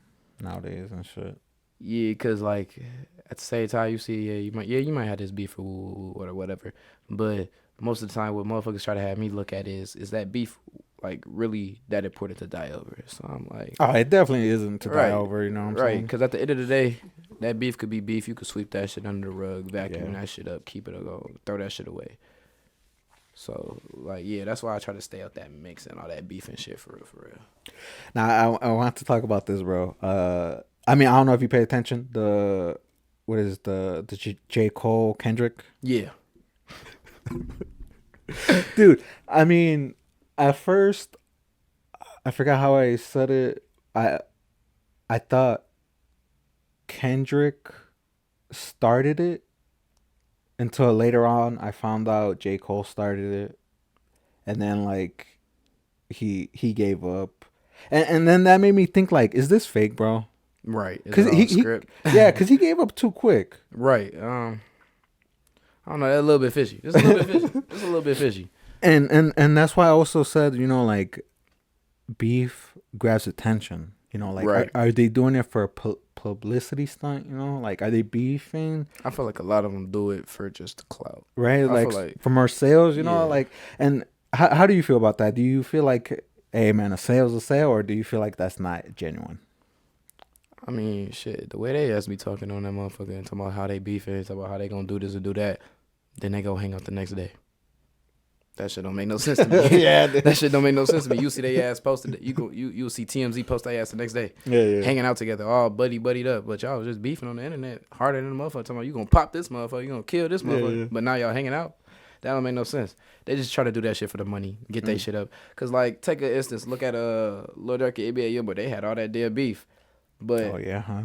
nowadays and shit. Yeah, cause like at the same time, you see, you might have this beef or whatever, but most of the time, what motherfuckers try to have me look at is that beef like really that important to die over? So I'm like, oh, it definitely isn't to die over. You know what I'm saying? Right, because at the end of the day, that beef could be beef. You could sweep that shit under the rug, vacuum that shit up, keep it alone, throw that shit away. So, like, yeah, that's why I try to stay out that mix and all that beef and shit for real. Now, I want to talk about this, bro. I don't know if you pay attention. The J. Cole Kendrick? Yeah. Dude, at first, I forgot how I said it. I thought Kendrick started it until later on I found out J. Cole started it, and then like he gave up, and then that made me think like, is this fake, bro? Right, because he gave up too quick. Right. I don't know. That's a little bit fishy. Just a little bit fishy. And that's why I also said, you know, like beef grabs attention. You know, like are they doing it for publicity stunt, you know? Like, are they beefing? I feel like a lot of them do it for just the clout. Right? I Like, feel like from our sales, you know? yeah. Like, and how do you feel about that? Do you feel like, hey, man, a sale's a sale, or do you feel like that's not genuine? I mean, shit. The way they asked me talking on that motherfucker and talking about how they beefing, talking about how they gonna do this and do that, then they go hang out the next day. That shit don't make no sense to me. Yeah. That shit don't make no sense to me. You see they ass posted. You'll see TMZ post their ass the next day. Yeah. Hanging out together, all buddied up. But y'all was just beefing on the internet harder than the motherfucker. Talking about you gonna pop this motherfucker, you gonna kill this motherfucker. Yeah. But now y'all hanging out. That don't make no sense. They just try to do that shit for the money, get their shit up. Cause like take an instance, look at Lil Durk and NBA Youngboy. They had all that damn beef, but Oh, yeah, huh?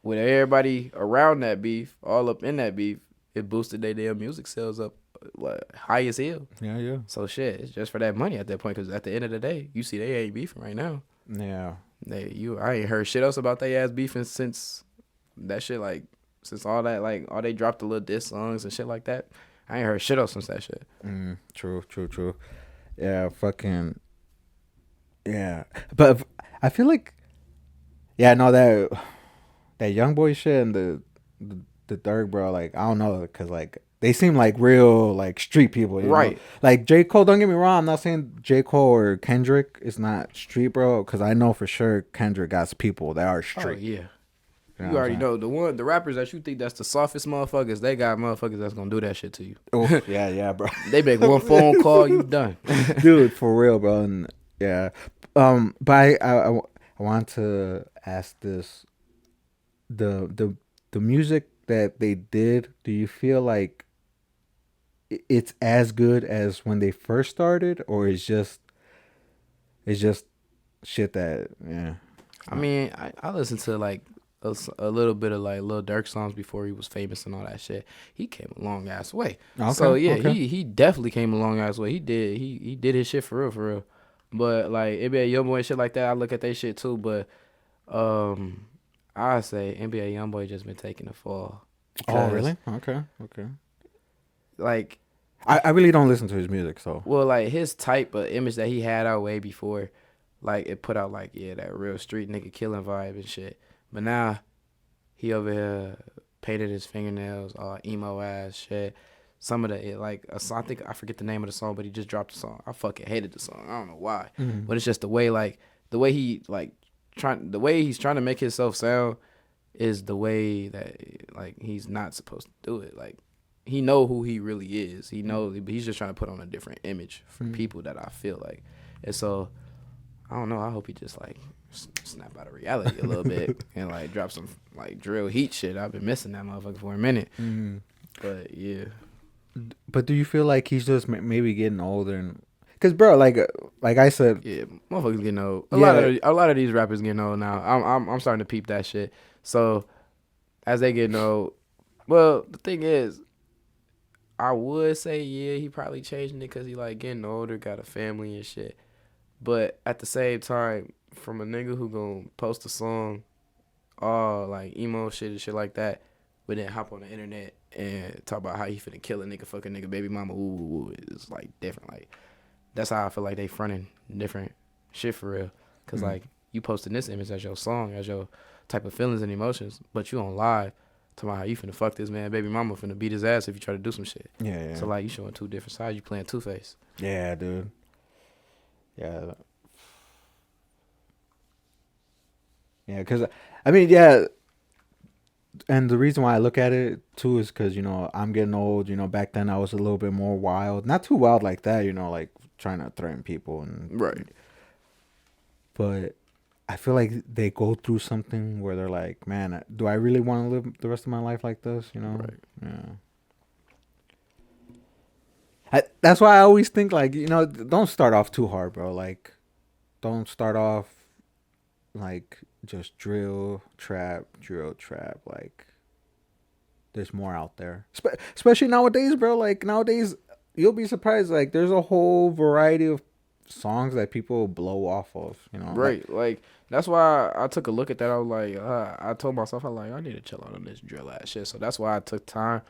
with everybody around that beef, all up in that beef, it boosted their damn music sales up high as hell. Yeah. So shit, it's just for that money at that point. Cause at the end of the day, you see they ain't beefing right now. Yeah. I ain't heard shit else about they ass beefing since that shit. Like since all that, like all they dropped the little diss songs and shit like that. I ain't heard shit else since that shit. True. Yeah, fucking. Yeah, but I feel like, yeah, no, that young boy shit and the Durk, bro. Like, I don't know, cause like they seem like real like street people, you Right. know? Like J. Cole. Don't get me wrong. I'm not saying J. Cole or Kendrick is not street, bro. Cause I know for sure Kendrick got people that are Oh street. yeah. You You know already what I'm know the rappers that you think that's the softest motherfuckers. They got motherfuckers that's gonna do that shit to you. saying? Oh, yeah, bro. They make one phone call, you done. Dude, for real, bro. And yeah, but I want to ask this: the music that they did, do you feel like it's as good as when they first started, or it's just shit that I mean, I listened to like a little bit of like Lil Durk songs before he was famous and all that shit. He came a long ass way. Okay, So yeah, okay. he definitely came a long ass way. He did his shit for real. But like NBA Youngboy and shit like that, I look at they shit too. But I say NBA Youngboy just been taking a fall. Oh, really? Okay. Like, I really don't listen to his music, so well, like his type of image that he had out way before, like it put out like that real street nigga killing vibe and shit. But now he over here painted his fingernails, all emo ass shit. Some of the I think I forget the name of the song, but he just dropped the song. I fucking hated the song. I don't know why, but it's just the way he's trying to make himself sound is the way that like he's not supposed to do it. Like he know who he really is. He knows, but he's just trying to put on a different image for people that I feel like. And so I don't know. I hope he just like snap out of reality a little bit and like drop some like drill heat shit. I've been missing that motherfucker for a minute. But yeah. But do you feel like he's just maybe getting older? And because, bro, like I said, Yeah, motherfuckers getting old. A Yeah. lot of these rappers getting old now. I'm starting to peep that shit. So as they getting old, well, the thing is, I would say he probably changing it because he like getting older, got a family and shit. But at the same time, from a nigga who gonna post a song, all like emo shit and shit like that, but then hop on the internet and talk about how he finna kill a nigga, fuck a nigga, baby mama, ooh, it's like different. Like that's how I feel like they fronting different shit for real. Cause like you posting this image as your song, as your type of feelings and emotions, but you on live talking about how you finna fuck this man, baby mama finna beat his ass if you try to do some shit. yeah. So like you showing two different sides. You playing Two-Face. Yeah, dude. Yeah. Yeah, because, I mean, yeah. And the reason why I look at it, too, is because, I'm getting old. Back then I was a little bit more wild. Not too wild like that, like trying to threaten people. Right. But I feel like they go through something where they're like, man, do I really want to live the rest of my life like this? Right. Yeah. That's why I always think, like, don't start off too hard, bro. Like, don't start off, like, just drill, trap. Like, there's more out there. Especially nowadays, bro. Like, nowadays, you'll be surprised. Like, there's a whole variety of songs that people blow off of, Right. Like, that's why I took a look at that. I was like, I told myself, I need to chill out on this drill ass shit. So that's why I took time,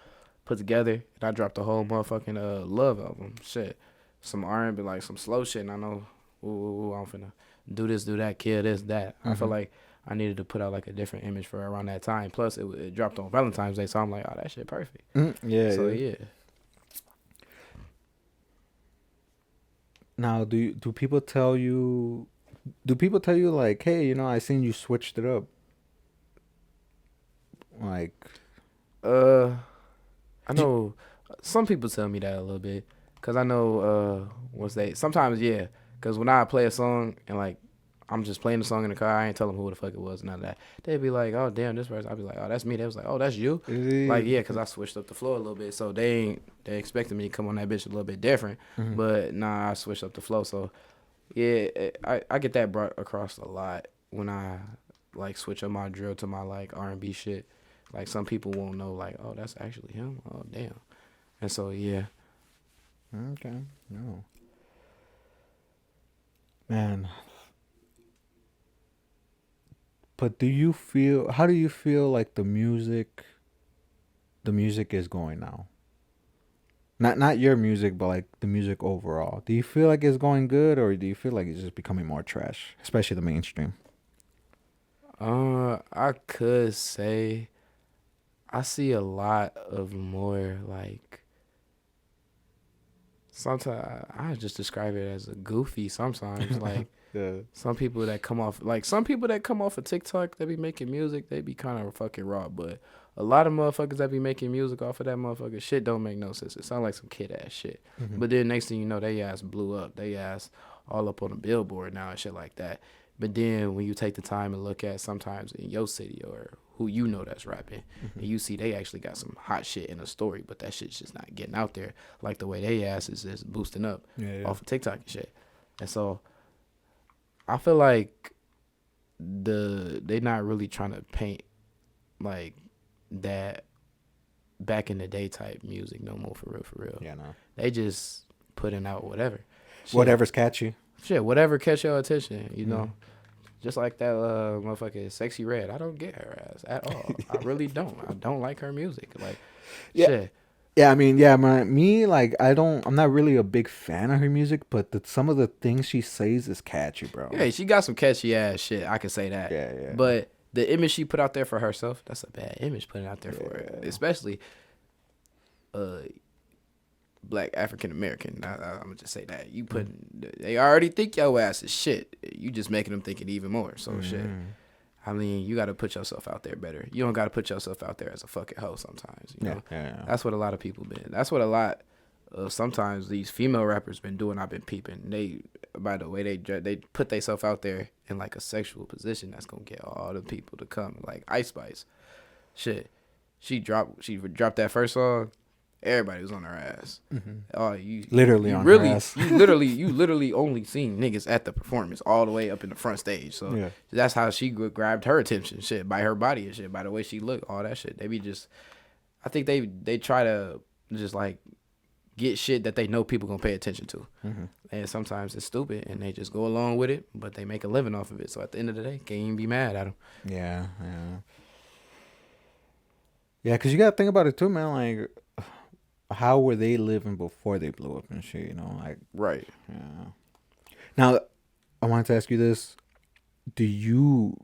put together, and I dropped the whole motherfucking Love album. Shit. Some R&B, like some slow shit. And I know, I'm finna do this, do that, kill this, that. I feel like I needed to put out like a different image for around that time. Plus, it dropped on Valentine's Day, so I'm like, oh, that shit perfect. Yeah. So yeah. yeah. Now, do people tell you? Do people tell you like, hey, I seen you switched it up? Like, I know some people tell me that a little bit, cause I know sometimes yeah, cause when I play a song and like I'm just playing the song in the car, I ain't tell them who the fuck it was, none of that. They'd be like, oh damn, this person. I'd be like, oh that's me. They was like, oh that's you. Like yeah, cause I switched up the flow a little bit, so they expected me to come on that bitch a little bit different, but nah, I switched up the flow. So yeah, I get that brought across a lot when I like switch up my drill to my like R&B shit. Like some people won't know, like, oh, that's actually him. Oh, damn. And so, yeah. okay, no, man. But how do you feel like the music is going now? Not your music, but like the music overall. Do you feel like it's going good, or do you feel like it's just becoming more trash, especially the mainstream? I could say I see a lot of more like sometimes I just describe it as a goofy sometimes like Yeah. some people that come off of TikTok that be making music, they be kind of fucking raw, but a lot of motherfuckers that be making music off of that motherfucker shit don't make no sense. It sound like some kid ass shit. But then next thing you know, they ass blew up. They ass all up on the billboard now and shit like that. But then when you take the time and look at sometimes in your city or who you know that's rapping, and you see they actually got some hot shit in a story, but that shit's just not getting out there like the way they ass is just boosting up off of TikTok and shit. And so I feel like they not really trying to paint like that back in the day type music no more, for real. Yeah, no. They just putting out whatever. Shit. Whatever's catchy. Shit, whatever catch your attention, you know. Just like that motherfucker Sexy Red. I don't get her ass at all. I really don't. I don't like her music. Like, shit. Yeah, I mean, like, I'm not really a big fan of her music, but some of the things she says is catchy, bro. Yeah, she got some catchy ass shit. I can say that. Yeah. But the image she put out there for herself, that's a bad image putting out there for her. Especially Black African American. I'm gonna just say that. They already think your ass is shit. You just making them think it even more. So shit. I mean, you got to put yourself out there better. You don't got to put yourself out there as a fucking hoe sometimes. You know? Yeah. That's what a lot of people been. That's what a lot of sometimes these female rappers been doing. I've been peeping. They, by the way, they put themselves out there in like a sexual position that's gonna get all the people to come. Like Ice Spice, shit. She dropped that first song. Everybody was on her ass. Oh, you literally you on really, her ass. you literally only seen niggas at the performance all the way up in the front stage. So that's how she grabbed her attention. Shit, by her body and shit, by the way she looked, all that shit. They be just, I think they try to just like get shit that they know people gonna pay attention to, and sometimes it's stupid and they just go along with it, but they make a living off of it. So at the end of the day, can't even be mad at them. Yeah, because you gotta think about it too, man. Like, how were they living before they blew up and shit, you know? Like, right. Yeah. Now, I wanted to ask you this. Do you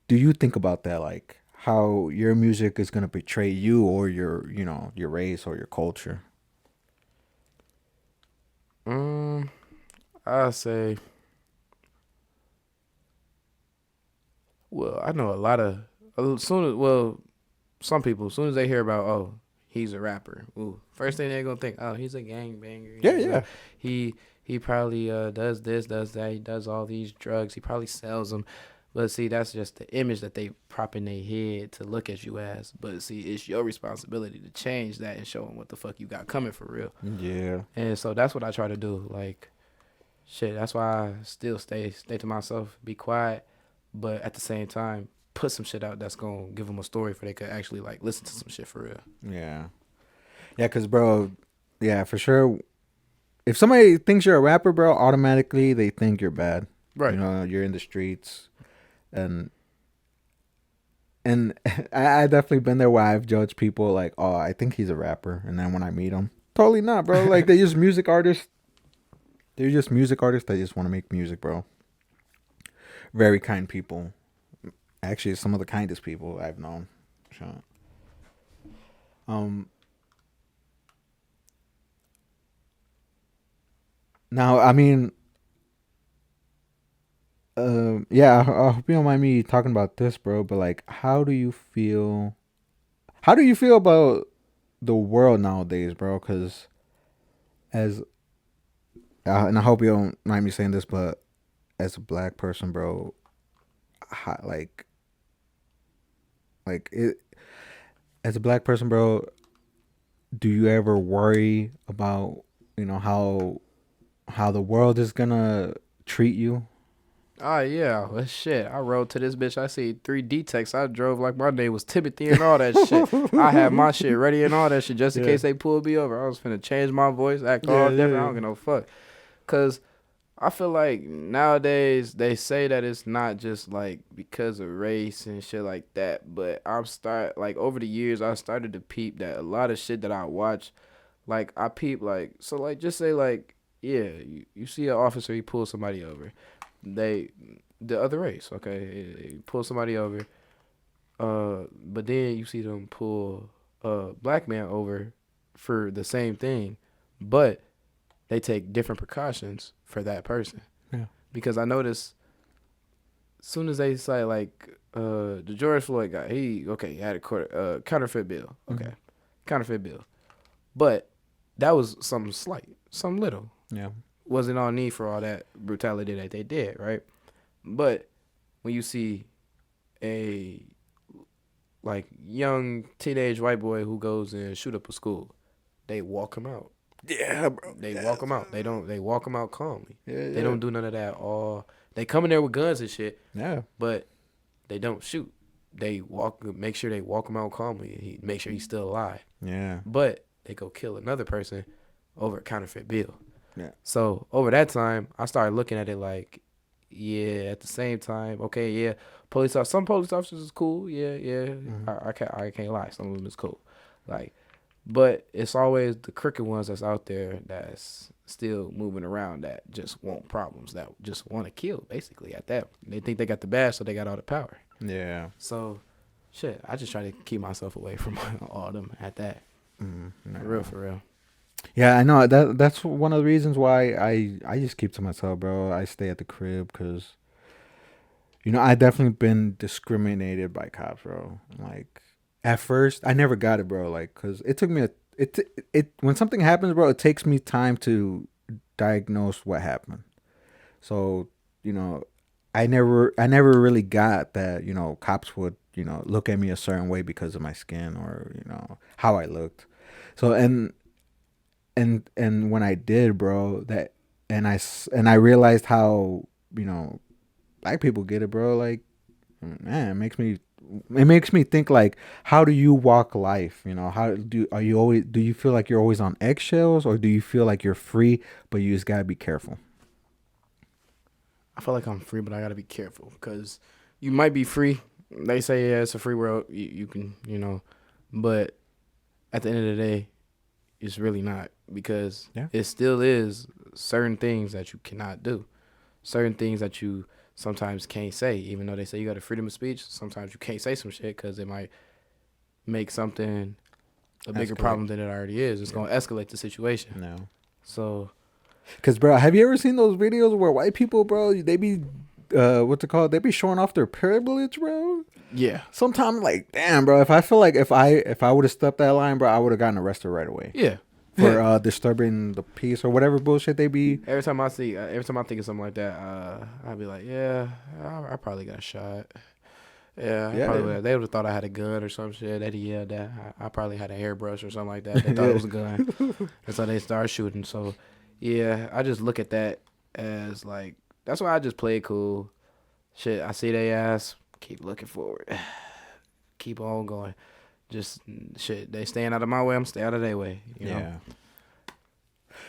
think about that, like how your music is gonna betray you or your race or your culture? I say, well, I know some people, as soon as they hear about, oh, he's a rapper, ooh, first thing they're gonna think, oh, he's a gangbanger. Yeah. He probably does this, does that. He does all these drugs. He probably sells them. But see, that's just the image that they prop in their head to look at you as. But see, it's your responsibility to change that and show them what the fuck you got coming for real. Yeah. And so that's what I try to do. Like, shit, that's why I still stay to myself, be quiet, but at the same time, put some shit out that's gonna give them a story for they could actually like listen to some shit for real. Yeah, because bro, yeah, for sure. If somebody thinks you're a rapper, bro, automatically they think you're bad. Right. You know, you're in the streets, and I definitely been there where I've judged people like, oh, I think he's a rapper, and then when I meet them, totally not, bro. Like they're just music artists. They're just music artists that just want to make music, bro. Very kind people. Actually, some of the kindest people I've known. So, um, now I mean, yeah, I hope you don't mind me talking about this, bro. But like, how do you feel? How do you feel about the world nowadays, bro? Because as and I hope you don't mind me saying this, but as a black person, bro, like it as a black person, bro, do you ever worry about how the world is gonna treat you? Oh yeah, well shit. I rode to this bitch. I see 3D text. I drove like my name was Timothy and all that shit. I had my shit ready and all that shit just in Yeah. case they pulled me over. I was finna change my voice, act all different. I don't give no fuck. Cause I feel like nowadays they say that it's not just like because of race and shit like that, but over the years I started to peep that a lot of shit that I watch, like I peep like so like just say like yeah you see an officer, he pulls somebody over, the other race, okay, he pulls somebody over, but then you see them pull a black man over for the same thing, but they take different precautions for that person. Yeah. Because I noticed as soon as they say like the George Floyd guy, he had a counterfeit bill. Okay. Counterfeit bill. But that was something slight, something little. Yeah. Wasn't all need for all that brutality that they did, right? But when you see a like young teenage white boy who goes and shoot up a school, they walk him out. Yeah, bro. They walk them out. They walk them out calmly. Yeah, They don't do none of that. All they come in there with guns and shit, Yeah. but they don't shoot. They make sure they walk him out calmly. Make sure he's still alive. Yeah. But they go kill another person over a counterfeit bill. Yeah. So over that time, I started looking at it like, yeah. At the same time, okay, yeah. Some police officers is cool. Yeah. Mm-hmm. I can't lie. Some of them is cool. Like. But it's always the crooked ones that's out there that's still moving around that just want problems, that just want to kill, basically, at that. They think they got the badge, so they got all the power. Yeah. So, shit, I just try to keep myself away from all them at that. For real. Yeah, I know. That's one of the reasons why I just keep to myself, bro. I stay at the crib because, I definitely been discriminated by cops, bro. Like, at first, I never got it, bro. Like, cause it took me when something happens, bro, it takes me time to diagnose what happened. So, I never really got that, cops would, look at me a certain way because of my skin or, how I looked. So, and when I did, bro, and I realized how, black people get it, bro. Like, man, it makes me think like, how do you walk life? Do you feel like you're always on eggshells, or do you feel like you're free but you just gotta be careful? I feel like I'm free, but I gotta be careful because you might be free. They say yeah, it's a free world. You can, but at the end of the day, it's really not, because it still is certain things that you cannot do, certain things that you sometimes can't say, even though they say you got a freedom of speech. Sometimes you can't say some shit because it might make something a bigger problem than it already is. It's gonna escalate the situation. No. So, cause bro, have you ever seen those videos where white people, bro, they be what's it called? They be showing off their privilege, bro. yeah, Sometimes like, damn, bro, if I feel like if I would have stepped that line, bro, I would have gotten arrested right away. yeah. For disturbing the peace or whatever bullshit they be. Every time I think of something like that, I'd be like, yeah, I probably got shot. Yeah, they would have thought I had a gun or some shit. They'd yelled that I probably had a hairbrush or something like that. They thought it was a gun, and so they started shooting. So, yeah, I just look at that as like, that's why I just play it cool. Shit, I see they ass, keep looking forward, keep on going. Just shit, they staying out of my way, I'm staying out of their way. You know?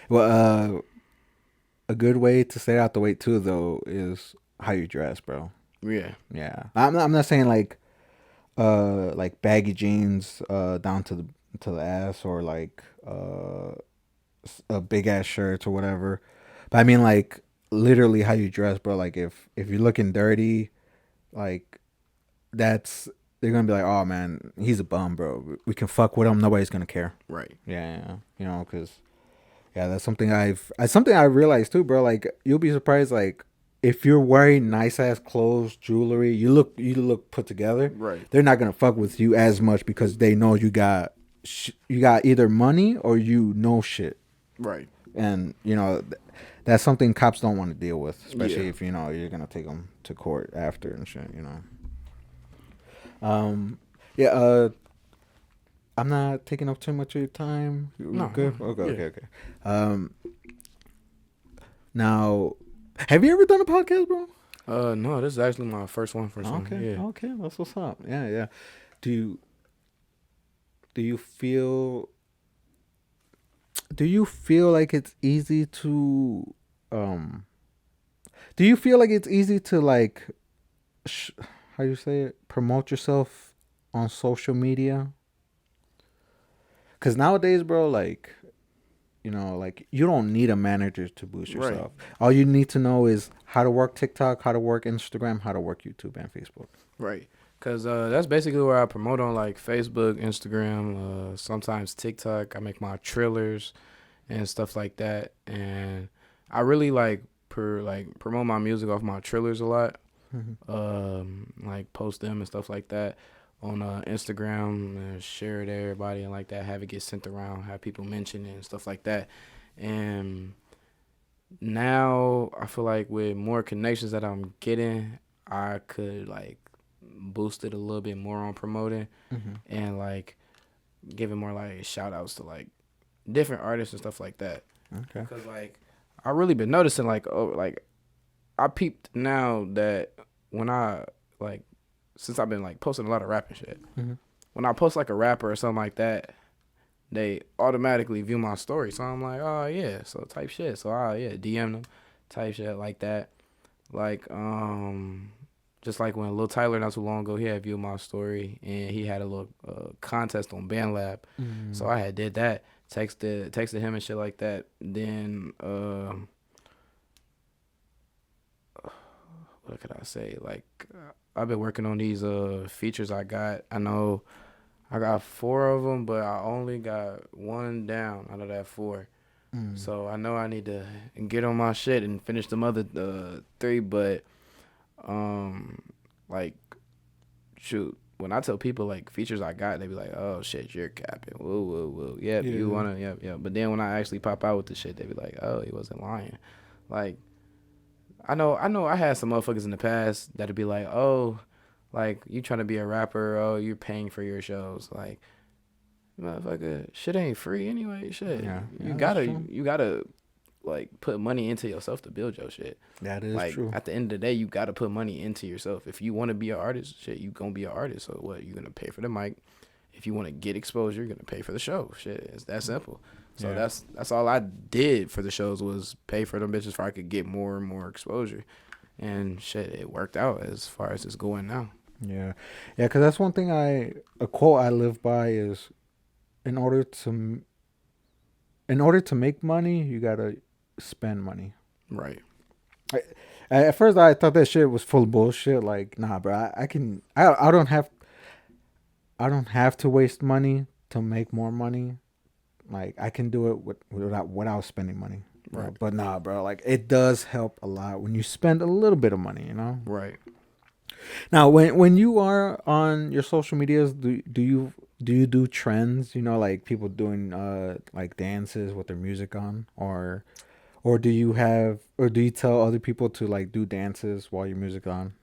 Well, a good way to stay out the way too, though, is how you dress, bro. Yeah. Yeah. I'm not saying like baggy jeans down to the ass, or like a big ass shirts or whatever. But I mean like literally how you dress, bro. Like if you're looking dirty, like they're gonna be like, oh man, he's a bum, bro. We can fuck with him. Nobody's gonna care. Right. Yeah, you know, because that's something I realized too, bro. Like you'll be surprised, like if you're wearing nice ass clothes, jewelry, you look put together. Right. They're not gonna fuck with you as much because they know you got either money or you know shit. Right. And you know that's something cops don't want to deal with, especially Yeah. if you know you're gonna take them to court after and shit. You know. I'm not taking up too much of your time. No, Good. no, Okay. Now, have you ever done a podcast, bro? No, this is actually my first one. Okay. Yeah. Okay, that's what's up. Yeah. Do you feel like it's easy to do you feel like it's easy to like how you say it, promote yourself on social media? Because nowadays, bro, like, you know, like you don't need a manager to boost yourself. Right. All you need to know is how to work TikTok, how to work Instagram, how to work YouTube and Facebook. Right. Because that's basically where I promote on, like, Facebook, Instagram, sometimes TikTok. I make my trailers and stuff like that. And I really, like, promote my music off my trailers a lot. Like, post them and stuff like that on Instagram, and share it to everybody and like that, have it get sent around, have people mention it and stuff like that. And now I feel like with more connections that I'm getting, I could like boost it a little bit more on promoting and like giving more like shout outs to like different artists and stuff like that. Okay. Because like I really been noticing like I peeped now that when I like, since I've been like posting a lot of rapping shit, when I post like a rapper or something like that, they automatically view my story. So I'm like, oh yeah, so type shit. So DM them, type shit like that. Like just like when Lil Tyler not too long ago, he had viewed my story and he had a little contest on BandLab. So I had did that, texted him and shit like that. Then what could I say? Like I've been working on these features I got. I know I got 4 of them, but I only got 1 down out of that 4. So I know I need to get on my shit and finish them other 3. But like, shoot, when I tell people like features I got, they be like, "Oh shit, you're capping." Whoa. Yep, yeah. You wanna, yep. But then when I actually pop out with the shit, they be like, "Oh, he wasn't lying." Like, I know I had some motherfuckers in the past that'd be like, "Oh, like you trying to be a rapper? Oh, you're paying for your shows." Like, motherfucker, shit ain't free anyway. Shit, you gotta like put money into yourself to build your shit. That is like, true. At the end of the day, you gotta put money into yourself. If you want to be an artist, shit, you gonna be an artist. So what? You gonna pay for the mic. If you want to get exposure, you're gonna pay for the show. Shit, it's that simple. So that's all I did for the shows was pay for them bitches so I could get more and more exposure. And shit, it worked out as far as it's going now. Yeah, because that's one thing a quote I live by is, in order to make money, you gotta spend money. Right. At first, I thought that shit was full of bullshit. Like, nah, bro, I don't have to waste money to make more money. Like, I can do it without spending money. Right. But nah, bro, like it does help a lot when you spend a little bit of money, you know? Right. Now, when you are on your social medias, do you do trends? You know, like people doing like dances with their music on, or do you tell other people to like do dances while your music on?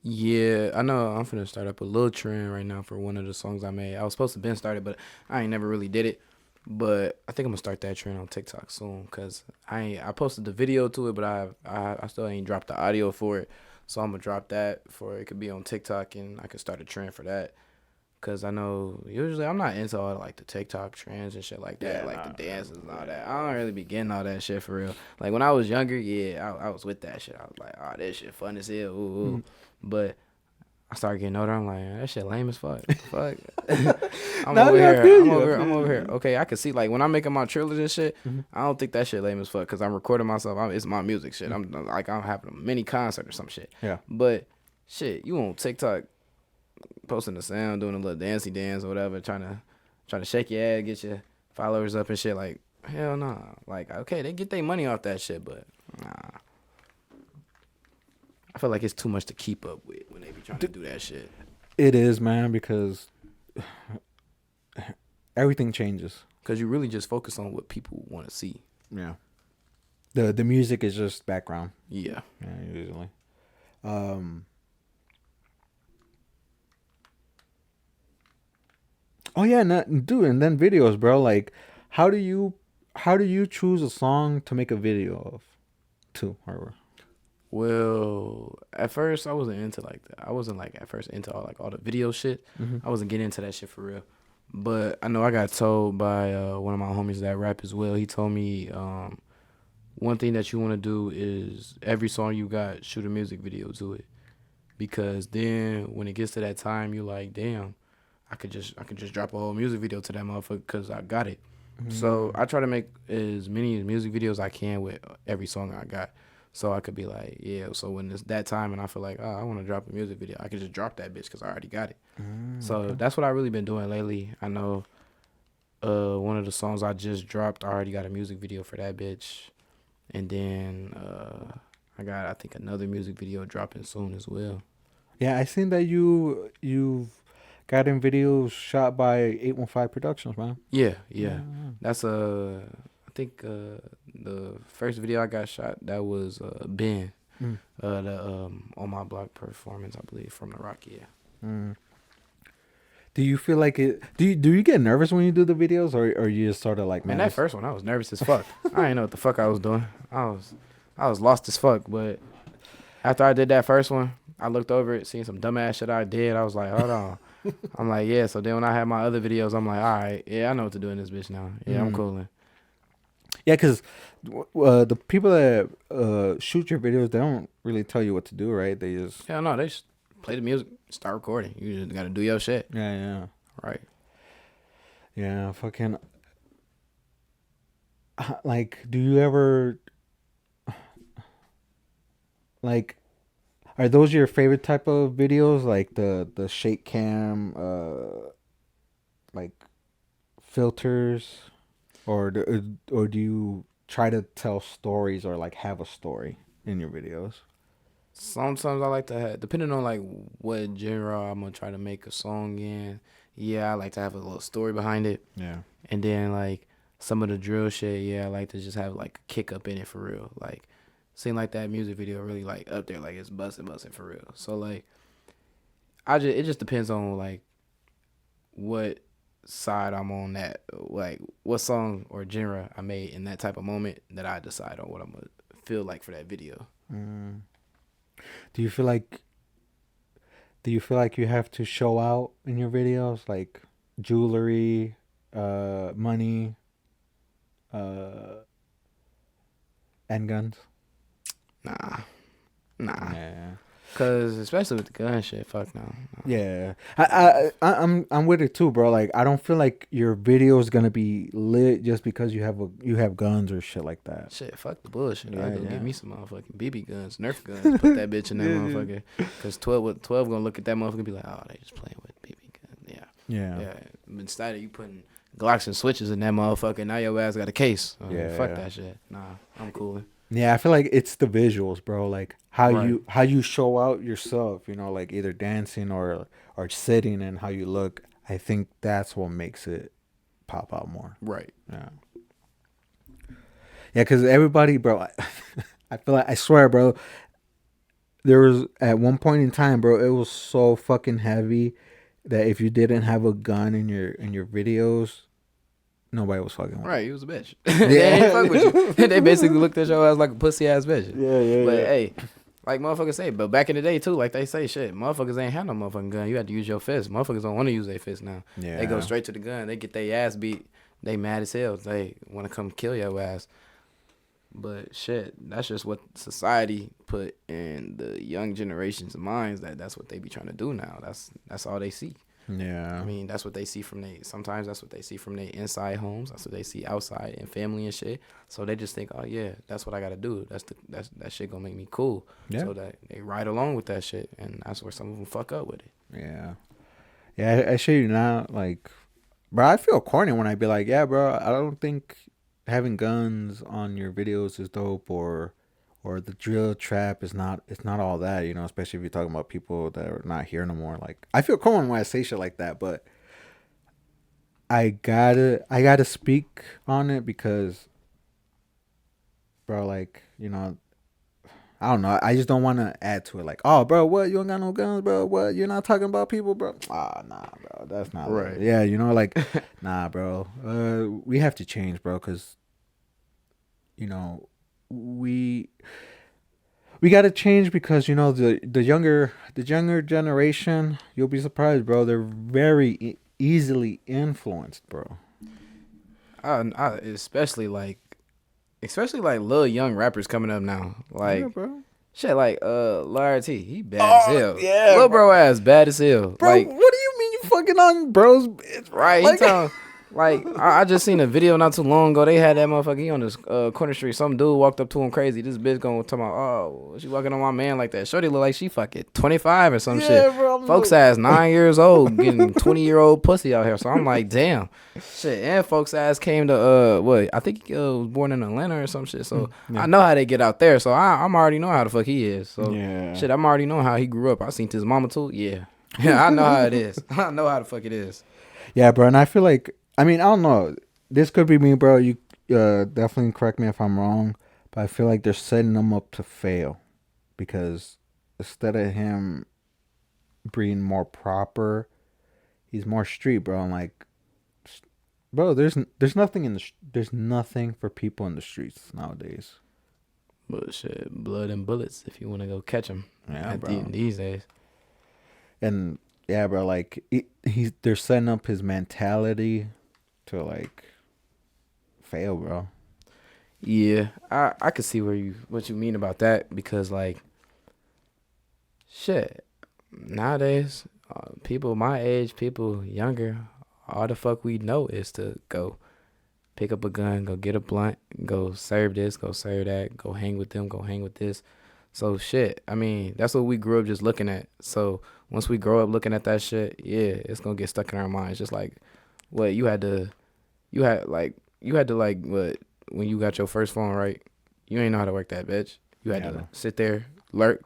Yeah, I know I'm finna start up a little trend right now for one of the songs I made. I was supposed to been started, but I ain't never really did it. But I think I'm gonna start that trend on TikTok soon, cause I posted the video to it, but I still ain't dropped the audio for it. So I'm gonna drop that for it could be on TikTok, and I could start a trend for that. Cause I know usually I'm not into all like the TikTok trends and shit like that, the dances and all that. I don't really be getting all that shit for real. Like when I was younger, I was with that shit. I was like, oh, this shit fun as hell. Ooh. But I started getting older. I'm like, that shit lame as fuck. Fuck. I'm over here. Okay, I can see like when I'm making my trailers and shit, I don't think that shit lame as fuck because I'm recording myself. It's my music shit. I'm having a mini concert or some shit. Yeah. But shit, you on TikTok posting the sound, doing a little dancey dance or whatever, trying to shake your ass, get your followers up and shit. Like, hell no. Like, okay, they get their money off that shit, but nah. I feel like it's too much to keep up with when they be trying to do that shit. It is, man, because everything changes. Because you really just focus on what people want to see. Yeah. The music is just background. Yeah. Yeah, usually. Oh yeah, dude, and then videos, bro. Like, how do you choose a song to make a video of? Or Well, at first I wasn't into like that. I wasn't like at first into all the video shit. I wasn't getting into that shit for real. But I know I got told by one of my homies that rap as well. He told me one thing that you want to do is every song you got, shoot a music video to it, because then when it gets to that time, you're like, damn, I could just drop a whole music video to that motherfucker because I got it. So I try to make as many music videos I can with every song I got. So I could be like, yeah, so when it's that time and I feel like, oh, I want to drop a music video, I could just drop that bitch because I already got it. So that's what I really been doing lately. I know one of the songs I just dropped, I already got a music video for that bitch. And then I got, I think, another music video dropping soon as well. yeah, I seen that you've gotten videos shot by 815 Productions, man. Yeah. That's I think the first video I got shot, that was Ben, the On My Block performance, I believe, from the Rock. Yeah. Do you feel like it? Do you get nervous when you do the videos, or you just sort of like, Man, that first one, I was nervous as fuck. I didn't know what the fuck I was doing. I was lost as fuck. But after I did that first one, I looked over it, seen some dumbass shit I did. I was like, hold on. I'm like, yeah. So then when I had my other videos, I'm like, all right, yeah, I know what to do in this bitch now. Yeah, I'm cooling. Yeah, because the people that shoot your videos, they don't really tell you what to do, right? They just Hell no, they just play the music, start recording. You just gotta do your shit. yeah. Right. Yeah, fucking. Like, do you ever like? Are those your favorite type of videos? Like the shake cam, like filters, or do you try to tell stories or like have a story in your videos? Sometimes I like to have, depending on like what genre I'm gonna try to make a song in. Yeah, I like to have a little story behind it. Yeah. And then like some of the drill shit, yeah, I like to just have like a kick up in it for real. Like, seem like that music video really like up there, like it's busting for real. So like, it just depends on like what side I'm on, that like what song or genre I made in that type of moment that I decide on what I'm gonna feel like for that video. Do you feel like you have to show out in your videos, like jewelry, money, and guns? Nah. Yeah. Cause especially with the gun shit, fuck no. Yeah, I'm with it too, bro. Like, I don't feel like your video is gonna be lit just because you have guns or shit like that. Shit, fuck the bullshit. Yeah, I go yeah. get me some motherfucking BB guns, Nerf guns. Put that bitch in that motherfucker. Cause 12 gonna look at that motherfucker and be like, oh, they just playing with BB guns. Yeah. Instead of you putting Glocks and switches in that motherfucker, now your ass got a case. Fuck that shit. Nah, I'm cool. Yeah, I feel like it's the visuals, bro. Like how Right. you show out yourself, like either dancing or sitting, and how you look. I think that's what makes it pop out more. Right. Yeah. Yeah, because everybody, bro, I feel like, I swear, bro, there was at one point in time, bro, it was so fucking heavy that if you didn't have a gun in your videos, nobody was fucking with. Right, he was a bitch. They ain't fuck with you. They basically looked at your ass like a pussy ass bitch. Yeah. But hey, like motherfuckers say, but back in the day too, like they say, shit, motherfuckers ain't had no motherfucking gun. You had to use your fist. Motherfuckers don't want to use their fist now. Yeah. They go straight to the gun. They get their ass beat. They mad as hell. They want to come kill your ass. But shit, that's just what society put in the young generation's minds. That's what they be trying to do now. That's all they see. Yeah. I mean, that's what they see sometimes that's what they see from their inside homes. That's what they see outside in family and shit. So they just think, oh yeah, that's what I gotta do. That shit gonna make me cool. Yeah. So that they ride along with that shit, and that's where some of them fuck up with it. Yeah. Yeah, I show you now, like, bro, I feel corny when I be like, yeah, bro, I don't think having guns on your videos is dope, or the drill trap is not. It's not all that, you know. Especially if you're talking about people that are not here no more. Like, I feel corny when I say shit like that, but I gotta speak on it because, bro, like, you know, I don't know. I just don't want to add to it. Like, oh, bro, what? You don't got no guns, bro? What? You're not talking about people, bro? Ah, nah, bro. That's not Right. Yeah, you know, like, nah, bro. We have to change, bro, because you know, we got to change because you know the younger generation. You'll be surprised, bro. They're very easily influenced, bro. I especially like little young rappers coming up now. Yeah, Like bro. shit, like Larry T, he bad as hell. yeah, Little bro ass bad as hell. Bro, Like what do you mean you fucking on bro's bitch, bro? right, he Like, telling like I just seen a video not too long ago. They had that motherfucker he on this corner street. Some dude walked up to him crazy. This bitch gonna talk about, oh, she walking on my man like that. Shorty look like she fucking 25 or some shit. bro, I'm Folks like- ass 9 years old getting 20-year-old pussy out here. So I'm like, damn, shit. And folks ass came to what? I think he was born in Atlanta or some shit. So Yeah. I know how they get out there. So I'm already know how the fuck he is. So Yeah. shit, I'm already knowing how he grew up. I seen his mama too. Yeah, yeah, I know how it is. I know how the fuck it is. Yeah, bro, and I feel like I don't know. This could be me, bro. You definitely correct me if I'm wrong, but I feel like they're setting him up to fail because instead of him being more proper, he's more street, bro. And like, bro, there's nothing there's nothing for people in the streets nowadays. But shit, blood and bullets if you want to go catch him. Yeah, bro. These days. And yeah, bro, like they're setting up his mentality to like fail, bro. Yeah, I could see what you mean about that because like, shit, nowadays, people my age, people younger, all the fuck we know is to go pick up a gun, go get a blunt, go serve this, go serve that, go hang with them, go hang with this. So shit, I mean, that's what we grew up just looking at. So once we grow up looking at that shit, yeah, it's gonna get stuck in our minds. Just like what you had to like what when you got your first phone, right? You ain't know how to work that bitch. You had to sit there, look,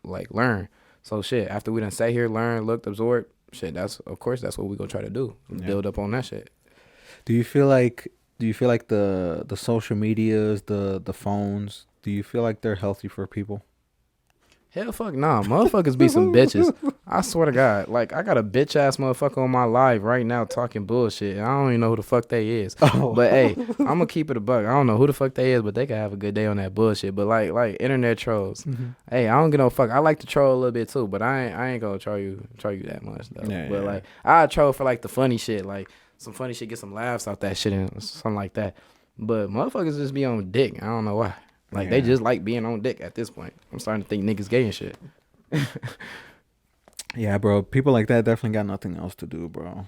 like learn. So shit, after we done sat here, learn, looked, absorbed, shit, that's what we gonna try to do. Build up on that shit. Do you feel like the social medias, the phones, do you feel like they're healthy for people? Hell fuck nah. Motherfuckers be some bitches. I swear to God. Like, I got a bitch ass motherfucker on my live right now talking bullshit. And I don't even know who the fuck they is. Oh. But hey, I'm gonna keep it a buck. I don't know who the fuck they is, but they can have a good day on that bullshit. But like internet trolls. Mm-hmm. Hey, I don't get no fuck. I like to troll a little bit too, but I ain't gonna troll you that much though. Yeah, but yeah. like I troll for like the funny shit. Like some funny shit, get some laughs out that shit and something like that. But motherfuckers just be on dick. I don't know why. Like they just like being on dick at this point. I'm starting to think niggas gay and shit. Yeah, bro. People like that definitely got nothing else to do, bro.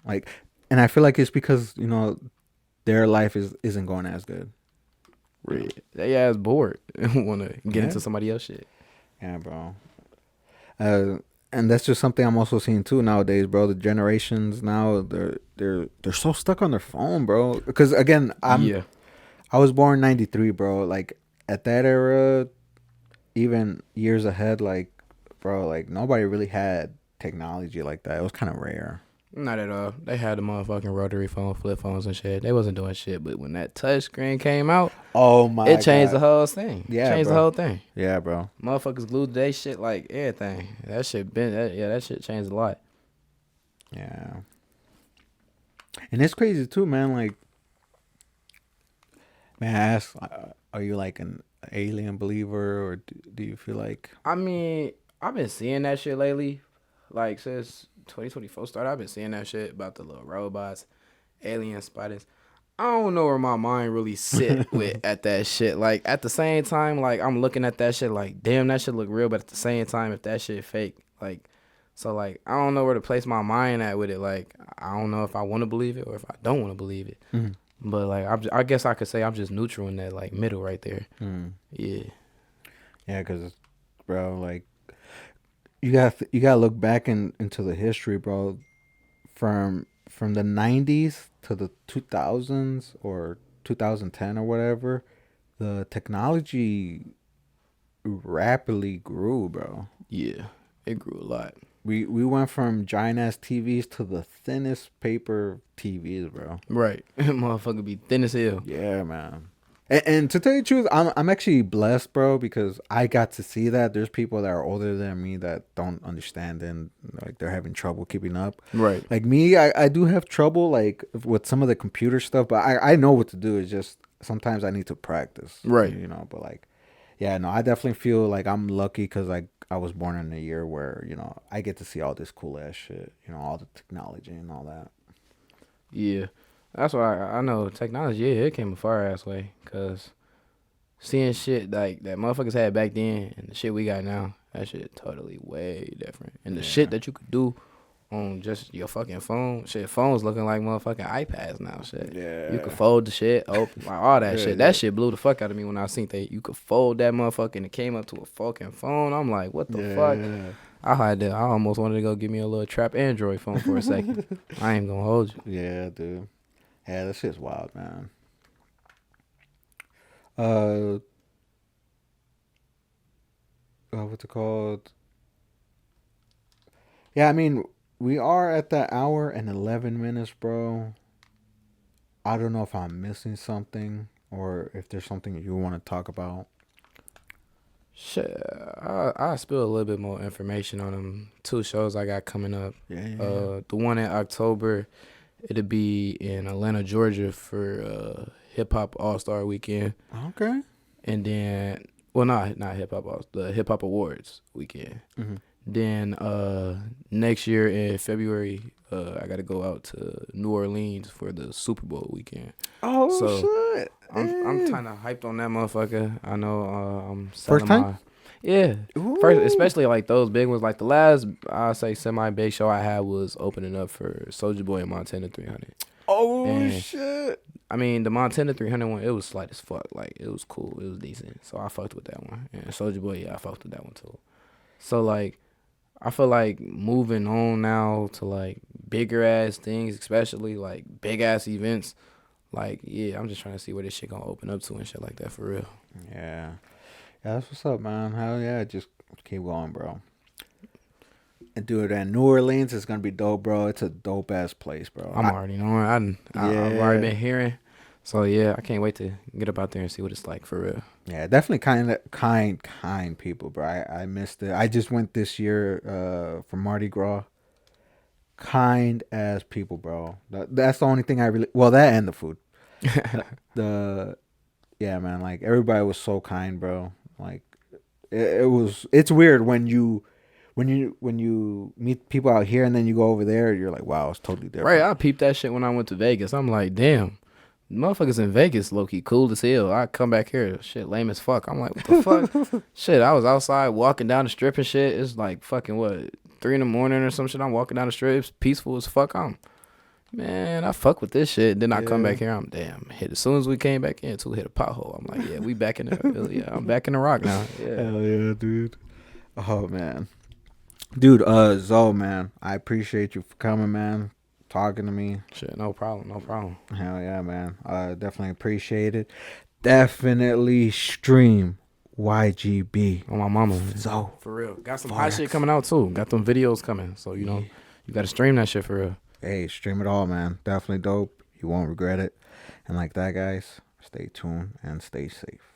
Like, and I feel like it's because you know their life isn't going as good. Really? They ass bored and want to get Yeah. into somebody else shit. Yeah, bro. And that's just something I'm also seeing too nowadays, bro. The generations now they're so stuck on their phone, bro. Because again, I was born in '93, bro. Like at that era, even years ahead, like bro, like nobody really had technology like that. It was kind of rare. Not at all. They had the motherfucking rotary phone, flip phones and shit. They wasn't doing shit. But when that touch screen came out, Oh my! it changed the whole thing. Yeah, changed bro. the whole thing. Yeah, bro. Motherfuckers glued their shit like everything. That shit changed a lot. Yeah. And it's crazy too, man. Like, man, I ask, are you like an alien believer, or do you feel like? I mean, I've been seeing that shit lately. Like since 2024 started, I've been seeing that shit about the little robots, alien spiders. I don't know where my mind really sit with at that shit. Like at the same time, like I'm looking at that shit like, damn, that shit look real. But at the same time, if that shit fake, like, so like I don't know where to place my mind at with it. Like I don't know if I want to believe it or if I don't want to believe it. Mm-hmm. But like I guess I could say I'm just neutral in that like middle right there. Mm. Yeah. Yeah, because, bro, like, you gotta look back into the history, bro. From the 90s to the 2000s or 2010 or whatever, the technology rapidly grew, bro. Yeah, it grew a lot. We went from giant ass TVs to the thinnest paper TVs, bro. Right. Motherfucker be thin as hell. Yeah, man. And to tell you the truth, I'm actually blessed, bro, because I got to see that. There's people that are older than me that don't understand and like they're having trouble keeping up. Right. Like me, I do have trouble like with some of the computer stuff, but I know what to do. It's just sometimes I need to practice. Right. You know, but like, yeah, no, I definitely feel like I'm lucky because like I was born in a year where, you know, I get to see all this cool ass shit, you know, all the technology and all that. Yeah. That's why I know technology, yeah, it came a far ass way. Cause seeing shit like that motherfuckers had back then and the shit we got now, that shit totally way different. And the shit that you could do on just your fucking phone, shit, phones looking like motherfucking iPads now, shit. Yeah. You could fold the shit, open, like all that Yeah, shit. That shit blew the fuck out of me when I seen that you could fold that motherfucker and it came up to a fucking phone. I'm like, what the fuck? I almost wanted to go get me a little trap Android phone for a second. I ain't gonna hold you. Yeah, dude. Yeah, that shit's wild, man. What's it called? Yeah, I mean, we are at that hour and 11 minutes, bro. I don't know if I'm missing something or if there's something you want to talk about. Shit, I'll spill a little bit more information on them 2 shows I got coming up. Yeah. The one in October, it'll be in Atlanta, Georgia for Hip Hop All Star Weekend. Okay. And then, well, not Hip Hop, the Hip Hop Awards weekend. Mm-hmm. Then next year in February, I got to go out to New Orleans for the Super Bowl weekend. Oh, So, shit. I'm kind of hyped on that motherfucker. I know I'm First selling time? Yeah. Ooh. First, especially like those big ones. Like the last, I'll say semi-big show I had was opening up for Soulja Boy and Montana 300. Oh, And, shit. I mean, the Montana 300 one, it was slight as fuck. Like, it was cool. It was decent. So I fucked with that one. And Soulja Boy, yeah, I fucked with that one too. So, like, I feel like moving on now to, like, bigger ass things, especially, like, big ass events. Like, yeah, I'm just trying to see where this shit gonna open up to and shit like that for real. Yeah. Yeah, that's what's up, man. Hell yeah, just keep going, bro. And dude, and New Orleans is gonna be dope, bro. It's a dope ass place, bro. I'm already knowing. I've already been hearing. So yeah, I can't wait to get up out there and see what it's like for real. Yeah, definitely kind people, bro. I missed it. I just went this year for Mardi Gras. Kind as people, bro. That's the only thing I really that and the food. Yeah, man. Like everybody was so kind, bro. Like it's weird when you meet people out here and then you go over there, you're like, wow, it's totally different. Right, I peeped that shit when I went to Vegas. I'm like, damn, motherfuckers in Vegas low key cool as hell. I come back here, shit lame as fuck. I'm like, what the fuck? Shit, I was outside walking down the strip and shit. It's like fucking what, 3 a.m. or some shit. I'm walking down the strip, it's peaceful as fuck. Man, I fuck with this shit. Then I come back here, I'm damn hit. As soon as we came back in, hit a pothole. I'm like, yeah, we back in the yeah, I'm back in the rock now. Yeah. Hell yeah, dude. Oh man. Dude, Zoe, man, I appreciate you for coming, man, talking to me. Shit, no problem. Hell yeah, man. I definitely appreciate it. Definitely stream YGB. On my mama. Zoe. For real. Got some hot shit coming out too. Got them videos coming. So, you know, you got to stream that shit for real. Hey, stream it all, man. Definitely dope. You won't regret it. And like that, guys, stay tuned and stay safe.